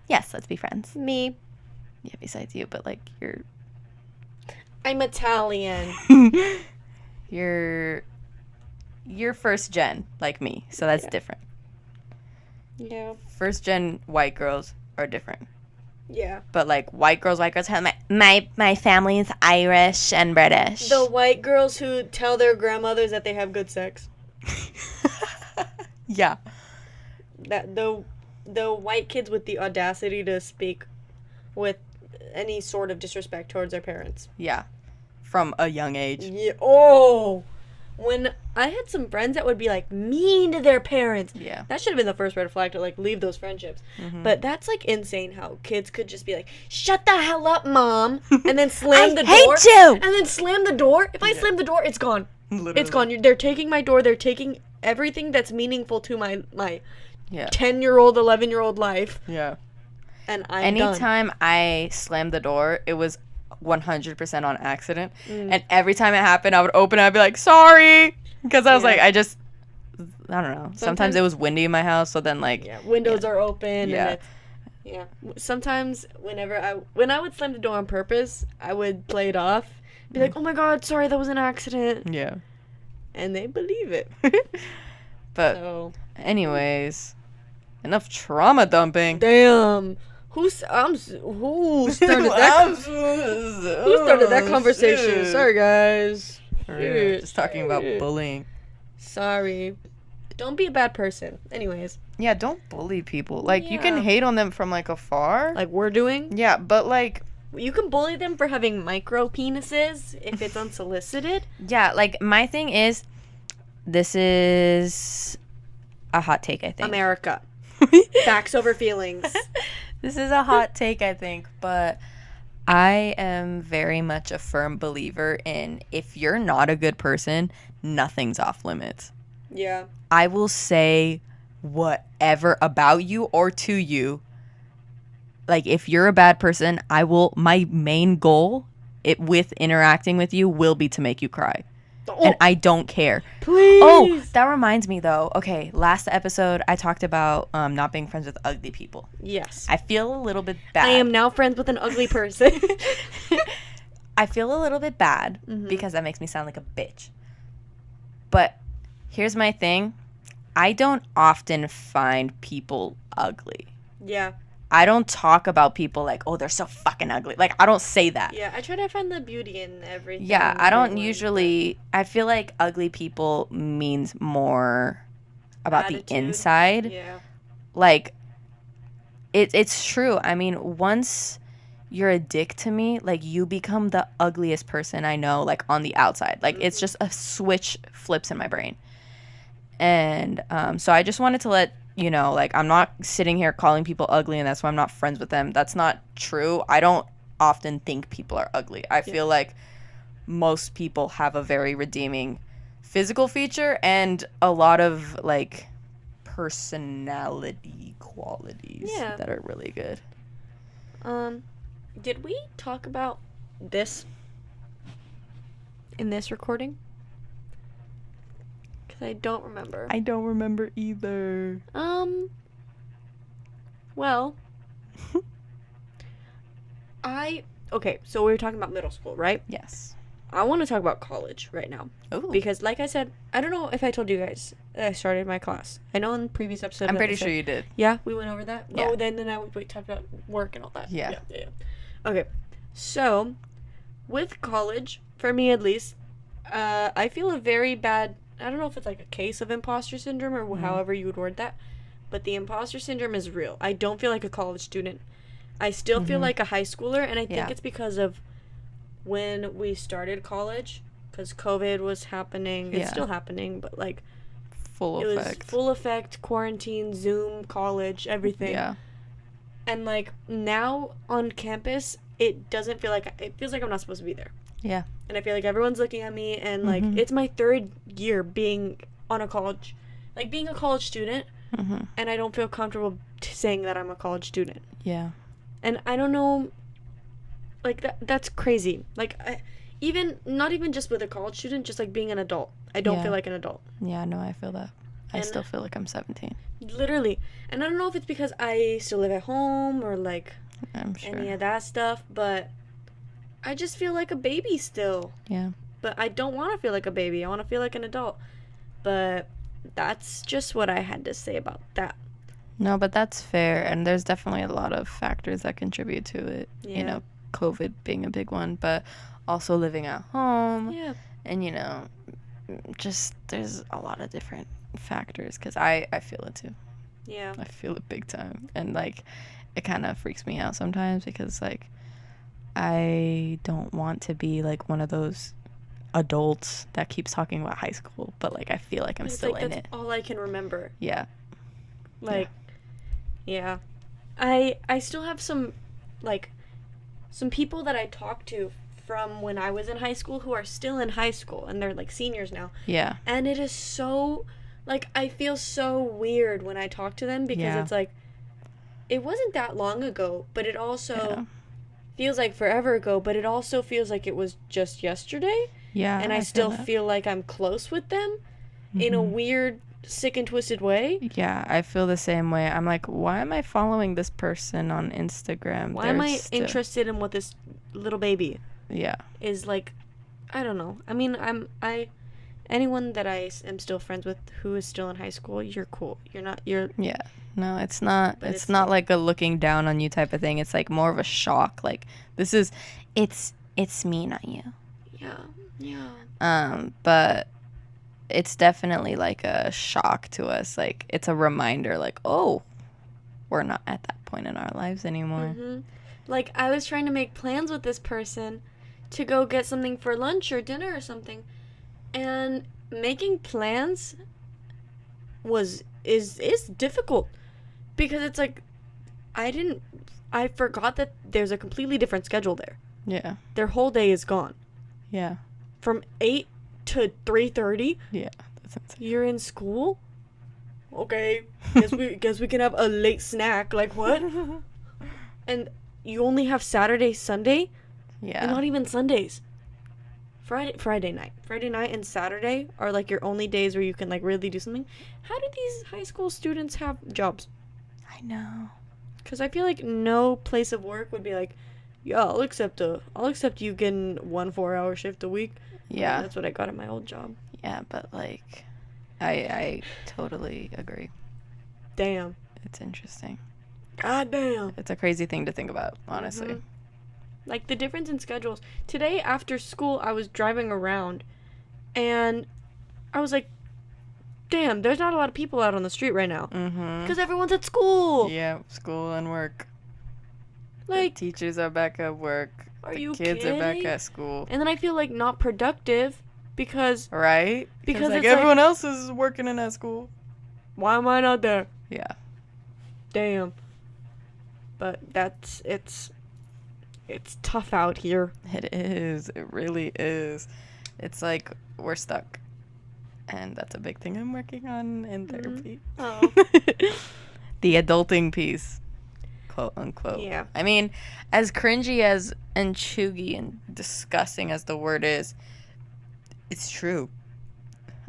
yes, let's be friends. Me. Yeah, besides you, but like I'm Italian. you're first gen like me, so that's different. Yeah. First gen white girls are different. Yeah. But like white girls have my family is Irish and British. The white girls who tell their grandmothers that they have good sex. Yeah. That the white kids with the audacity to speak with any sort of disrespect towards their parents. Yeah. From a young age. Yeah. Oh. When I had some friends that would be like mean to their parents. Yeah. That should have been the first red flag to like leave those friendships. Mm-hmm. But that's like insane how kids could just be like, "Shut the hell up, mom," and then slam the door. hate you! And then slam the door. If I slam the door, it's gone. Literally. It's gone. They're taking my door. They're taking everything that's meaningful to my 10-year-old, 11-year-old life. Yeah. And I'm done. Anytime I slammed the door, it was 100% on accident. And every time it happened, I would open it, I'd be like, sorry. Because I was like, I don't know. Sometimes it was windy in my house, so then like. Yeah, windows are open. Yeah. And yeah. Sometimes when I would slam the door on purpose, I would play it off. Be like, oh my God, sorry, that was an accident. Yeah. And they believe it. But So. anyways, enough trauma dumping. Damn. Who started that? Who started that conversation? Shit. Sorry, guys. Yeah, just talking about bullying. Sorry. Don't be a bad person. Anyways. Yeah, don't bully people. Like, you can Yeah. hate on them from, like, afar. Like we're doing. Yeah, but, like... You can bully them for having micro penises if it's unsolicited. Yeah, like, my thing is... This is a hot take, I think. America. Facts over feelings. This is a hot take, I think, but I am very much a firm believer in if you're not a good person, nothing's off limits. Yeah. I will say whatever about you or to you. Like, if you're a bad person, my main goal with interacting with you will be to make you cry. Oh, And I don't care. please. Oh, that reminds me though. Okay, last episode I talked about not being friends with ugly people. Yes. I feel a little bit bad. I am now friends with an ugly person. I feel a little bit bad because that makes me sound like a bitch. But here's my thing. I don't often find people ugly. Yeah. I don't talk about people like, oh, they're so fucking ugly. Like, I don't say that. Yeah, I try to find the beauty in everything. Yeah, I don't everyone, usually... I feel like ugly people means more about Attitude. the inside. Yeah. Like, it's true. I mean, once you're a dick to me, like, you become the ugliest person I know, like, on the outside. Like, it's just a switch flips in my brain. And so I just wanted to let you know, like, I'm not sitting here calling people ugly and that's why I'm not friends with them. That's not true. I don't often think people are ugly. I feel like most people have a very redeeming physical feature and a lot of, like, personality qualities that are really good. Did we talk about this in this recording? Because I don't remember. I don't remember either. Well, okay, so we were talking about middle school, right? Yes. I want to talk about college right now. Ooh. Because, like I said, I don't know if I told you guys that I started my class. I know in the previous episode. I'm pretty sure you did. Yeah, we went over that. Yeah. Oh, then we talked about work and all that. Yeah. Yeah. Okay, so with college, for me at least, I feel a very bad. I don't know if it's like a case of imposter syndrome or however you would word that, but the imposter syndrome is real. I don't feel like a college student. I still feel like a high schooler, and I think it's because of when we started college, because COVID was happening. It's still happening, but like full effect. Was full effect, quarantine, Zoom, college, everything. Yeah. And like now on campus, it doesn't feel like it feels like I'm not supposed to be there. Yeah. And I feel like everyone's looking at me, and like it's my third year being on a college, like being a college student, and I don't feel comfortable saying that I'm a college student. Yeah. And I don't know, like that's crazy. Like not even just with a college student, just like being an adult. I don't feel like an adult. Yeah, no, I feel that. I still feel like I'm 17. Literally. And I don't know if it's because I still live at home or like I'm sure. any of that stuff, but I just feel like a baby still. Yeah. But I don't want to feel like a baby. I want to feel like an adult. But that's just what I had to say about that. No, but that's fair. And there's definitely a lot of factors that contribute to it. Yeah. You know, COVID being a big one, but also living at home. Yeah. And, you know, just there's a lot of different factors because I feel it too. Yeah. I feel it big time. And, like, it kind of freaks me out sometimes because, like, I don't want to be, like, one of those adults that keeps talking about high school, but, like, I feel like I'm It's still like, in that's it. all I can remember. Yeah. Like, yeah. I still have some people that I talked to from when I was in high school who are still in high school, and they're, like, seniors now. Yeah. And it is so, like, I feel so weird when I talk to them because it's like, it wasn't that long ago, but it also feels like forever ago, but it also feels like it was just yesterday. Yeah. And I still feel like I'm close with them in a weird, sick and twisted way. Yeah, I feel the same way. I'm like, why am I following this person on Instagram? Why am I interested in what this little baby is like? I don't know. I mean, anyone that I am still friends with who is still in high school, you're cool. Yeah. No, it's not. But It's not like a looking down on you type of thing. It's like more of a shock. Like it's me, not you. Yeah. But it's definitely like a shock to us. Like it's a reminder. Like, oh, we're not at that point in our lives anymore. Mm-hmm. Like I was trying to make plans with this person to go get something for lunch or dinner or something, and making plans is difficult because it's like I forgot that there's a completely different schedule there. Yeah. Their whole day is gone. Yeah. From 8 to 3:30. Yeah. That's insane. You're in school? Okay. Guess we can have a late snack. Like what? And you only have Saturday, Sunday? Yeah. And not even Sundays. Friday night and Saturday are like your only days where you can like really do something. How do these high school students have jobs? I know. Because I feel like no place of work would be like, yeah, I'll accept you getting 1 4-hour shift a week. Yeah. And that's what I got at my old job. Yeah, but like I totally agree. Damn. It's interesting. God damn. It's a crazy thing to think about, honestly. Mm-hmm. Like the difference in schedules. Today after school, I was driving around and I was like, damn, there's not a lot of people out on the street right now. Mm-hmm. Because everyone's at school. Yeah, school and work. Like, the teachers are back at work. Are the you kids are back kidding? at school. And then I feel like not productive because Right? Because like it's everyone else is working in at school. why am I not there? Yeah. Damn. But it's tough out here. It is. It really is. It's like we're stuck. And that's a big thing I'm working on in therapy. Oh. The adulting piece. Quote unquote. Yeah. I mean, as cringy as and chuggy and disgusting as the word is, it's true.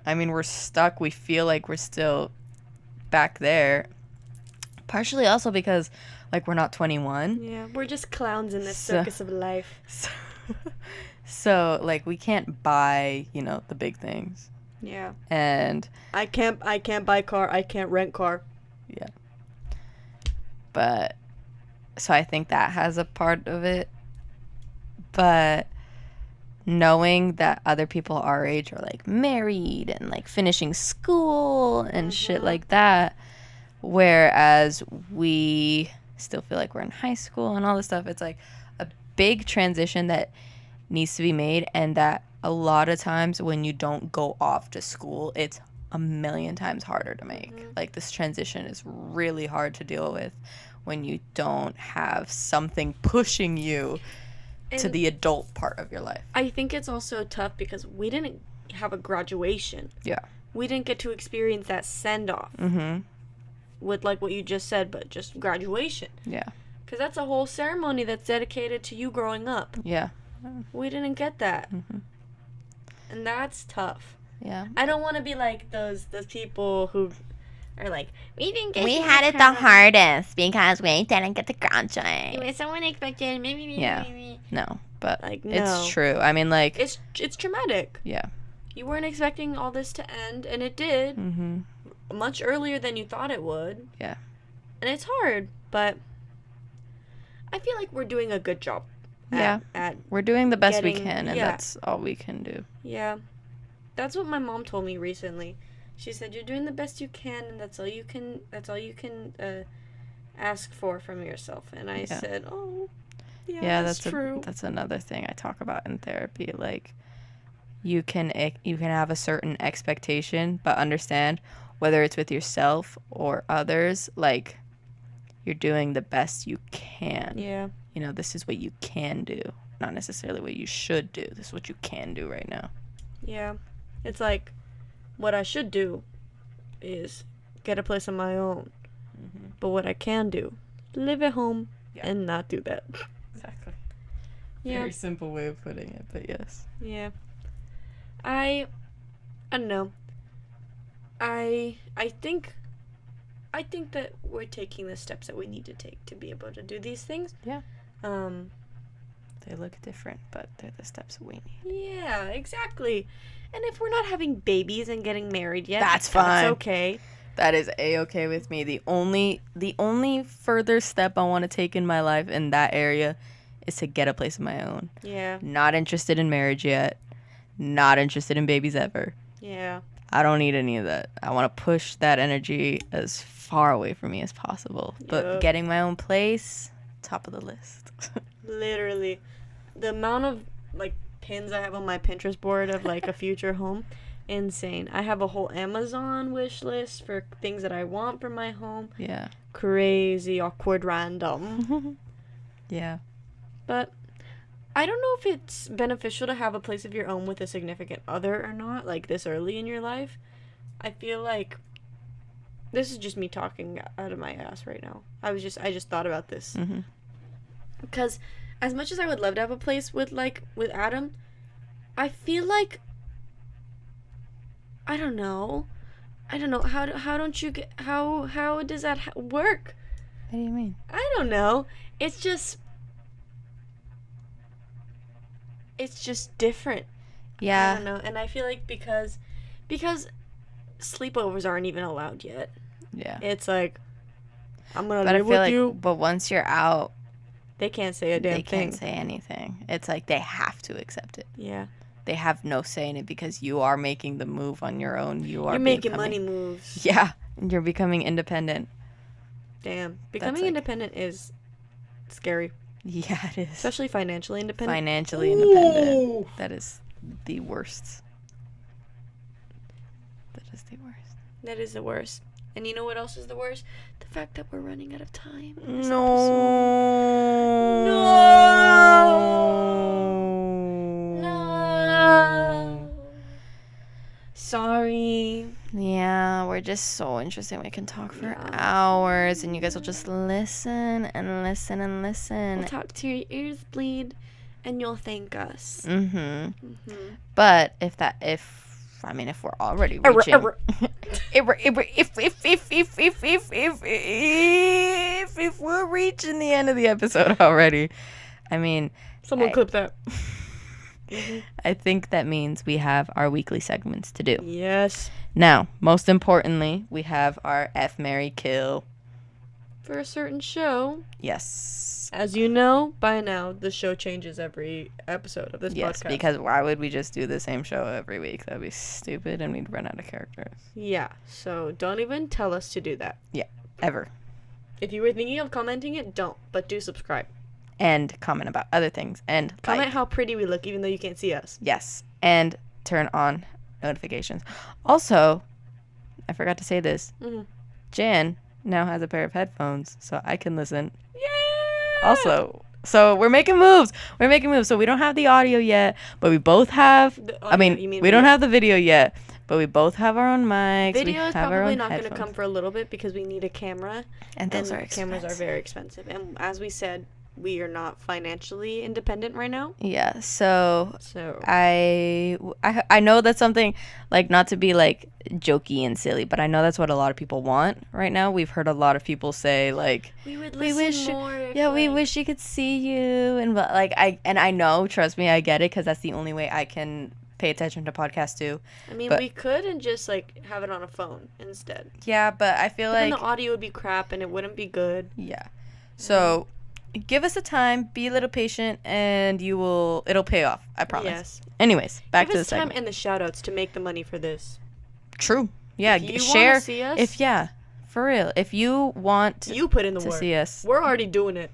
I mean, we're stuck. We feel like we're still back there. Partially also because, like, we're not 21. Yeah, we're just clowns in this circus of life. So, like, we can't buy, you know, the big things. Yeah. And I can't buy car. I can't rent car. yeah. But so I think that has a part of it. But knowing that other people our age are like married and like finishing school and shit like that, whereas we still feel like we're in high school and all this stuff, it's like a big transition that needs to be made, and that a lot of times when you don't go off to school, it's a million times harder to make. Like this transition is really hard to deal with when you don't have something pushing you to the adult part of your life. I think it's also tough because we didn't have a graduation. Yeah. We didn't get to experience that send-off with like what you just said, but just graduation. Yeah. Because that's a whole ceremony that's dedicated to you growing up. Yeah. We didn't get that. And that's tough. Yeah. I don't want to be like those people who are like, we didn't get. We you had the it the present. hardest because we didn't get the graduate. It was someone expected. Yeah. No, but Like, no. it's true. I mean, like, It's traumatic. yeah. You weren't expecting all this to end, and it did. Mm-hmm. Much earlier than you thought it would. Yeah. And it's hard, but I feel like we're doing a good job. Yeah. At We're doing the best we getting- can, and yeah. that's all we can do. Yeah. That's what my mom told me recently. She said you're doing the best you can, and that's all you can ask for from yourself. And I said, "Oh, yeah, that's true." That's another thing I talk about in therapy. Like, you can have a certain expectation, but understand whether it's with yourself or others, like, you're doing the best you can. Yeah. You know, this is what you can do, not necessarily what you should do. This is what you can do right now. Yeah. It's like, what I should do is get a place of my own. Mm-hmm. But what I can do, live at home and not do that. Exactly. Yeah. Very simple way of putting it, but yes. Yeah. I don't know. I think that we're taking the steps that we need to take to be able to do these things. Yeah. They look different, but they're the steps we need. Yeah, exactly. And if we're not having babies and getting married yet, That's fine. That's okay. That is a-okay with me. The only further step I want to take in my life in that area is to get a place of my own. Yeah. Not interested in marriage yet. Not interested in babies ever. Yeah. I don't need any of that. I want to push that energy as far away from me as possible. But Yup. getting my own place, top of the list. Literally. The amount of, like, pins I have on my Pinterest board of, like, a future home, insane. I have a whole Amazon wish list for things that I want for my home. Yeah. Crazy, awkward, random. Yeah. But I don't know if it's beneficial to have a place of your own with a significant other or not, like this early in your life. I feel like this is just me talking out of my ass right now. I just thought about this. Mm-hmm. Because as much as I would love to have a place with Adam, I feel like I don't know. How don't you get how does that work? What do you mean? I don't know. It's just different. Yeah. I don't know. And I feel like because sleepovers aren't even allowed yet. Yeah. It's like, I'm going But to I live feel with like, you. but once you're out, They can't say a damn they thing. can't say anything. It's like they have to accept it. Yeah. They have no say in it because you are making the move on your own. You're making money moves. Yeah. You're becoming independent. Damn. Becoming like- independent is scary. Yeah, it is. Especially financially independent. Financially independent. Ooh. That is the worst. That is the worst. That is the worst. And you know what else is the worst? The fact that we're running out of time. in this No. No. Sorry. Yeah, we're just so interesting. We can talk for Yeah. hours, and you guys will just listen and listen and listen. We'll talk till your ears bleed, and you'll thank us. Mm-hmm. Mm-hmm. But if we're already reaching, if we're reaching the end of the episode already, I mean, Someone clip that. I think that means we have our weekly segments to do. Yes. Now, most importantly, we have our F, Marry, Kill. For a certain show, Yes. as you know by now, the show changes every episode of this Yes, podcast. because why would we just do the same show every week? That'd be stupid, and we'd run out of characters. Yeah, so don't even tell us to do that. Ever. If you were thinking of commenting it, don't. But do subscribe. And comment about other things. And Comment like. how pretty we look, even though you can't see us. Yes. And turn on notifications. Also, I forgot to say this. Mhm. Jan now has a pair of headphones, so I can listen Yeah! also. So we're making moves. So we don't have the audio yet, but we both have. You mean we don't have the video yet, but we both have our own mics. we Video is have our probably own not going to headphones. come for a little bit because we need a camera. And those and are cameras are expensive. very expensive. And as we said, we are not financially independent right now. Yeah, so So I know that's something, like, not to be like jokey and silly, but I know that's what a lot of people want right now. We've heard a lot of people say, like, we would we listen wish, more. If, yeah, we like- wish you could see you, and like I know, trust me, I get it, because that's the only way I can pay attention to podcasts too. I mean, but- we could and just like have it on a phone instead. Yeah, but I feel But then like the audio would be crap and it wouldn't be good. yeah, so give us a time, be a little patient, and it'll pay off. I promise. Yes. Anyways, back Give to the us time segment. and the shout outs to make the money for this. True. Yeah, If you wanna share. see us, If for real. If you want you put in the to work. see us, We're already doing it.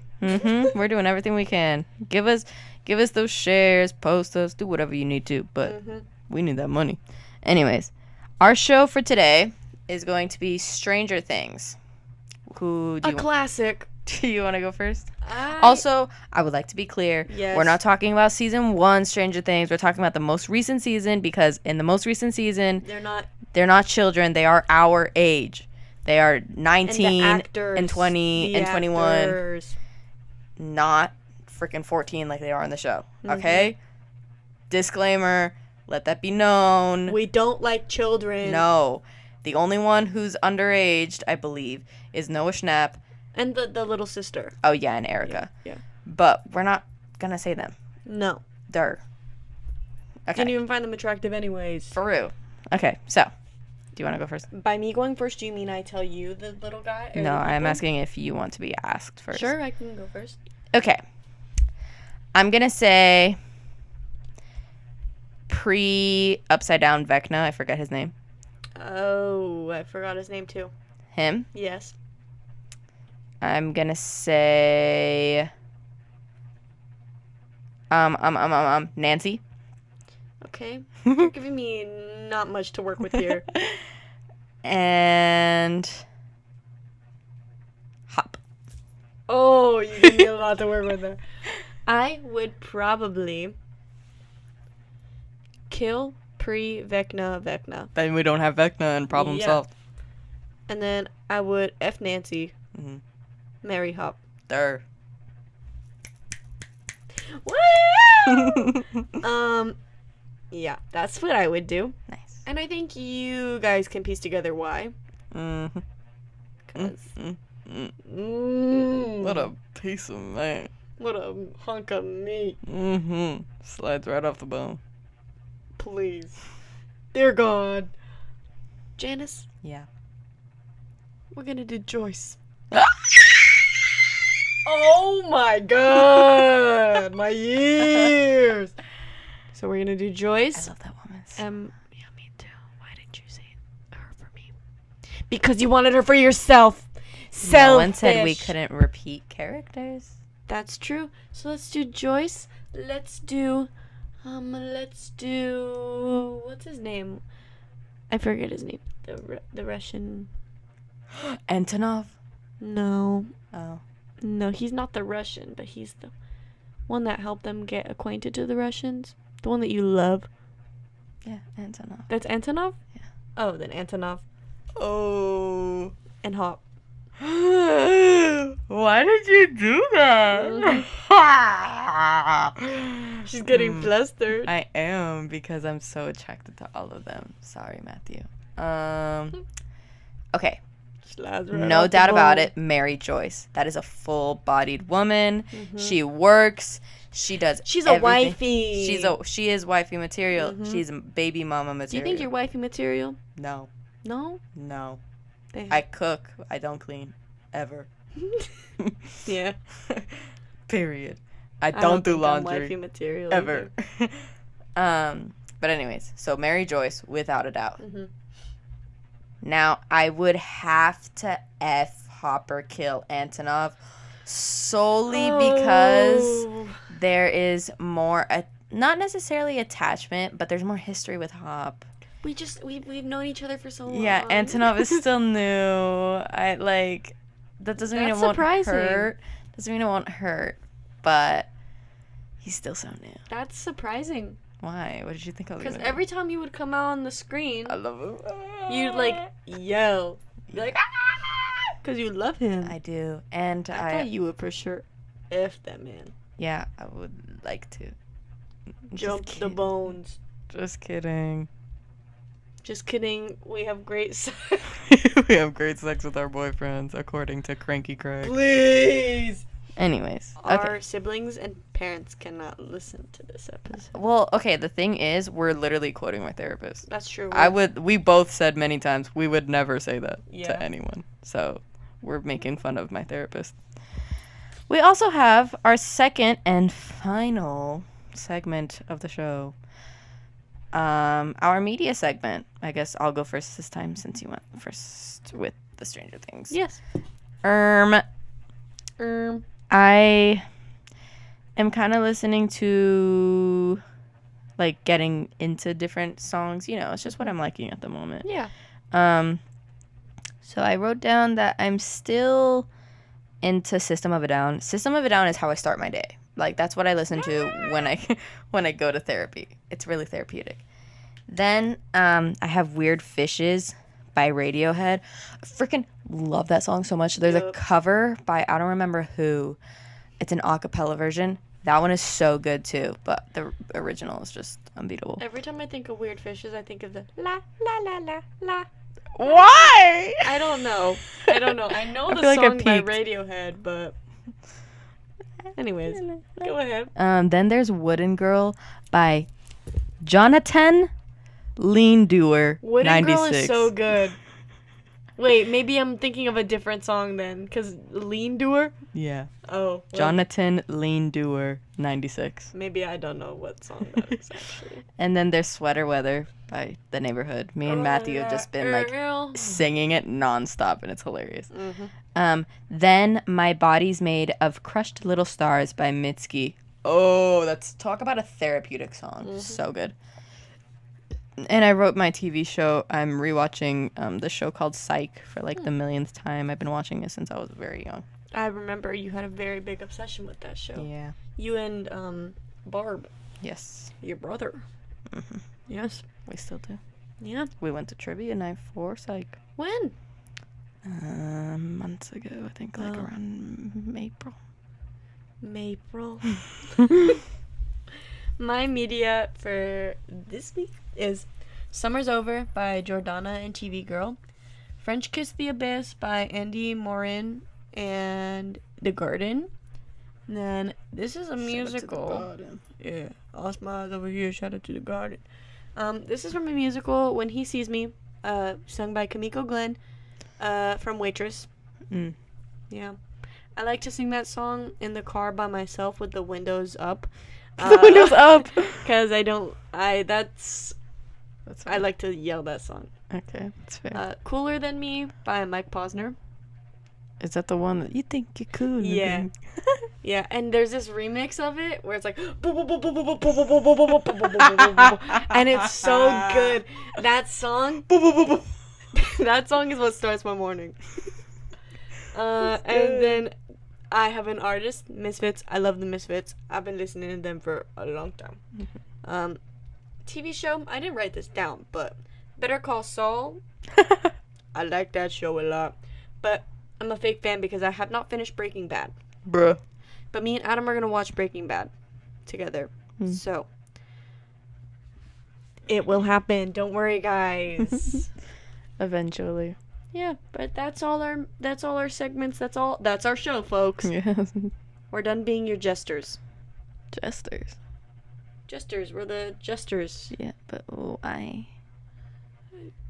we're doing everything we can. Give us those shares, post us, do whatever you need to. But we need that money. Anyways, our show for today is going to be Stranger Things. Who do A you classic. do you want to go first? Also, I would like to be clear. Yes. We're not talking about season 1 Stranger Things. We're talking about the most recent season, because in the most recent season, They're not children. They are our age. They are and 19 the actors, and 20 the and 21, actors. not freaking 14 like they are on the show. Okay? Disclaimer, let that be known. We don't like children. No. The only one who's underaged, I believe, is Noah Schnapp. And the little sister. Oh, yeah, and Erica. Yeah. But we're not going to say them. No. Durr. Okay. Didn't even find them attractive anyways. For real. Okay, so, do you want to go first? By me going first, do you mean I tell you the little guy? or No, the I'm people? asking if you want to be asked first. Sure, I can go first. Okay. I'm going to say pre-upside down Vecna. I forget his name. Oh, I forgot his name too. Him. Yes. I'm going to say Nancy. Okay. You're giving me not much to work with here. And Hop. Oh, you give me a lot to work with there. I would probably kill Vecna. Then we don't have Vecna and problem Yeah. solved. And then I would F Nancy. Mhm. Marry Hop. Durr. Woo! Yeah, that's what I would do. Nice. And I think you guys can piece together why. Mm-hmm. 'Cause- What a piece of man. What a hunk of meat. Mm-hmm. Slides right off the bone. Please. Dear God. Janice, Yeah. we're gonna do Joyce. Oh my God! My ears! So we're gonna do I Joyce. love that woman. Yeah, me too. Why didn't you say her for me? Because you wanted her for yourself. No one said we Selfish. couldn't repeat characters. That's true. So let's do Joyce. Let's do what's his name? I forget his name. The Russian. Antonov. No, Oh. no, he's not the Russian, but he's the one that helped them get acquainted to the Russians. The one that you love. Yeah, Antonov. That's Antonov. Yeah. Oh, then Antonov Oh. and Hop. Why did you do that? She's getting flustered. I am, because I'm so attracted to all of them. Sorry, Matthew. Okay. Slides right No off the doubt about bone. it. Mary Joyce. That is a full-bodied woman. She works. She does. She's a everything. wifey. She is wifey material. She's baby mama material. Do you think you're wifey material? No. No. No. Damn. I cook. I don't clean. Ever. Yeah. Period. I I don't do think I'm laundry. wifey material Ever. either. But anyways, so Mary Joyce, without a doubt. Mhm. Now, I would have to F Hopper kill Antonov solely because Oh. there is more, not necessarily attachment, but there's more history with Hop. we've known each other for so long. Yeah, Antonov is still new. That doesn't mean it That's won't surprising. hurt. Doesn't mean it won't hurt, but he's still so new. That's surprising. Why? What did you think I was Because gonna do? every time you would come out on the screen, I love him. you'd like yell, You'd be like, because you love him. I do, and I thought you would for sure. F that man. Yeah, I would like to. Jump the bones. Just kidding. Just kidding. We have great sex. We have great sex with our boyfriends, according to Cranky Craig. Please. Anyways, Our siblings and parents cannot listen to this episode. Well, okay, the thing is, we're literally quoting my therapist. That's true. We both said many times we would never say that Yeah. to anyone. So we're making fun of my therapist. We also have our second and final segment of the show. Our media segment. I guess I'll go first this time since you went first with the Stranger Things. Yes. I am kind of listening to, like, getting into different songs. You know, it's just what I'm liking at the moment. Yeah. So I wrote down that I'm still into System of a Down. System of a Down is how I start my day. Like, that's what I listen to when I go to therapy. It's really therapeutic. Then I have Weird Fishes by Radiohead. I freaking love that song so much. There's a cover by, I don't remember who. It's an a cappella version. That one is so good too, but the original is just unbeatable. Every time I think of Weird Fishes, I think of the la la la la la. Why? I don't know. I know I the feel like I song by peaked. Radiohead, but anyways, go ahead. Then there's Wooden Girl by Jonathan Lean-Doer, Wooden 96. Girl is so good. Wait, maybe I'm thinking of a different song then, because Lean Doer? Yeah. Oh. Well, Jonathan Lean-Doer, 96. maybe I don't know what song that is, actually. And then there's Sweater Weather by The Neighborhood. Me and Matthew have just been, like, singing it nonstop, and it's hilarious. Then My Body's Made of Crushed Little Stars by Mitski. Oh, that's talk about a therapeutic song. So good. And I wrote my TV show. I'm rewatching the show called Psych for like the millionth time. I've been watching it since I was very young. I remember you had a very big obsession with that show. Yeah. You and Barb, Yes. your brother. Yes. We still do. Yeah. We went to trivia night for Psych. When? Months ago, I think, like around April. April. My media for this week is Summer's Over by Jordana and TV Girl, French Kiss the Abyss by Andy Morin and The Garden. And then this is a musical. Yeah, all smiles over here. Shout out to The Garden. This is from a musical, When He Sees Me, sung by Kamiko Glenn, from Waitress. Yeah. I like to sing that song in the car by myself with the windows up. The windows up. Because I like to yell that song. Okay, that's fair. Cooler Than Me by Mike Posner. Is that the one that you think you're cool? Yeah. Yeah, and there's this remix of it where it's like and it's so good. That song that song is what starts my morning. And then I have an artist, Misfits. I love the Misfits. I've been listening to them for a long time. TV show, I didn't write this down, but Better Call Saul. I like that show a lot. But I'm a fake fan because I have not finished Breaking Bad. Bruh. But me and Adam are going to watch Breaking Bad together. So, it will happen. Don't worry, guys. Eventually. Yeah, but that's all our segments. That's our show, folks. Yes. We're done being your jesters. Jesters. Jesters, we're the jesters. Yeah, but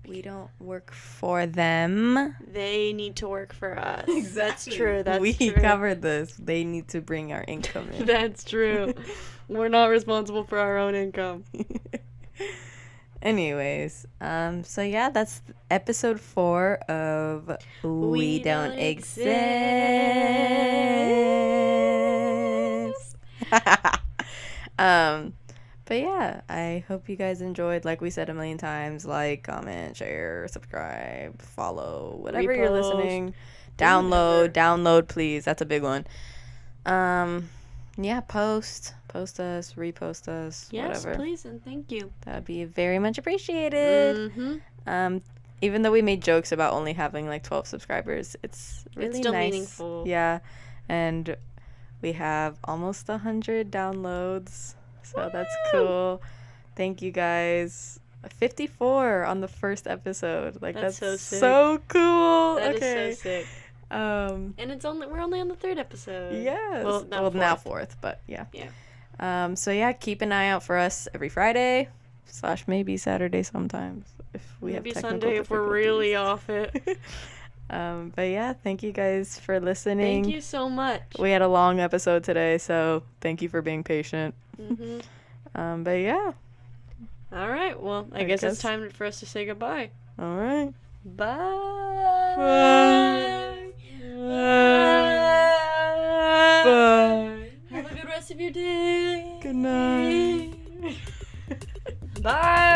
we don't work for them. They need to work for us. That's true. We True. covered this. They need to bring our income in. That's true. We're not responsible for our own income. Anyways, so yeah, that's episode 4 of We Don't Exist. But yeah, I hope you guys enjoyed. Like we said a million times, like, comment, share, subscribe, follow, whatever you're Repost. listening. Download, please. That's a big one. Yeah, post us, repost us, Yes, whatever. please, and thank you. That would be very much appreciated. Even though we made jokes about only having like 12 subscribers, it's really still nice. meaningful. Yeah, and We have almost 100 downloads, so that's cool. Thank you guys. 54 on the first episode. Like that's so sick. So cool. That okay. is so sick. And we're only on the 3rd episode. Yes. Well, now fourth, but yeah. Yeah. So yeah, keep an eye out for us every Friday / maybe Saturday sometimes if we Maybe have technical Sunday if we're really off it. But yeah, thank you guys for listening. Thank you so much. We had a long episode today, so thank you for being patient. But yeah. All right. Well, I guess it's time for us to say goodbye. All right. Bye. Bye. Bye. Have a good rest of your day. Good night. Bye.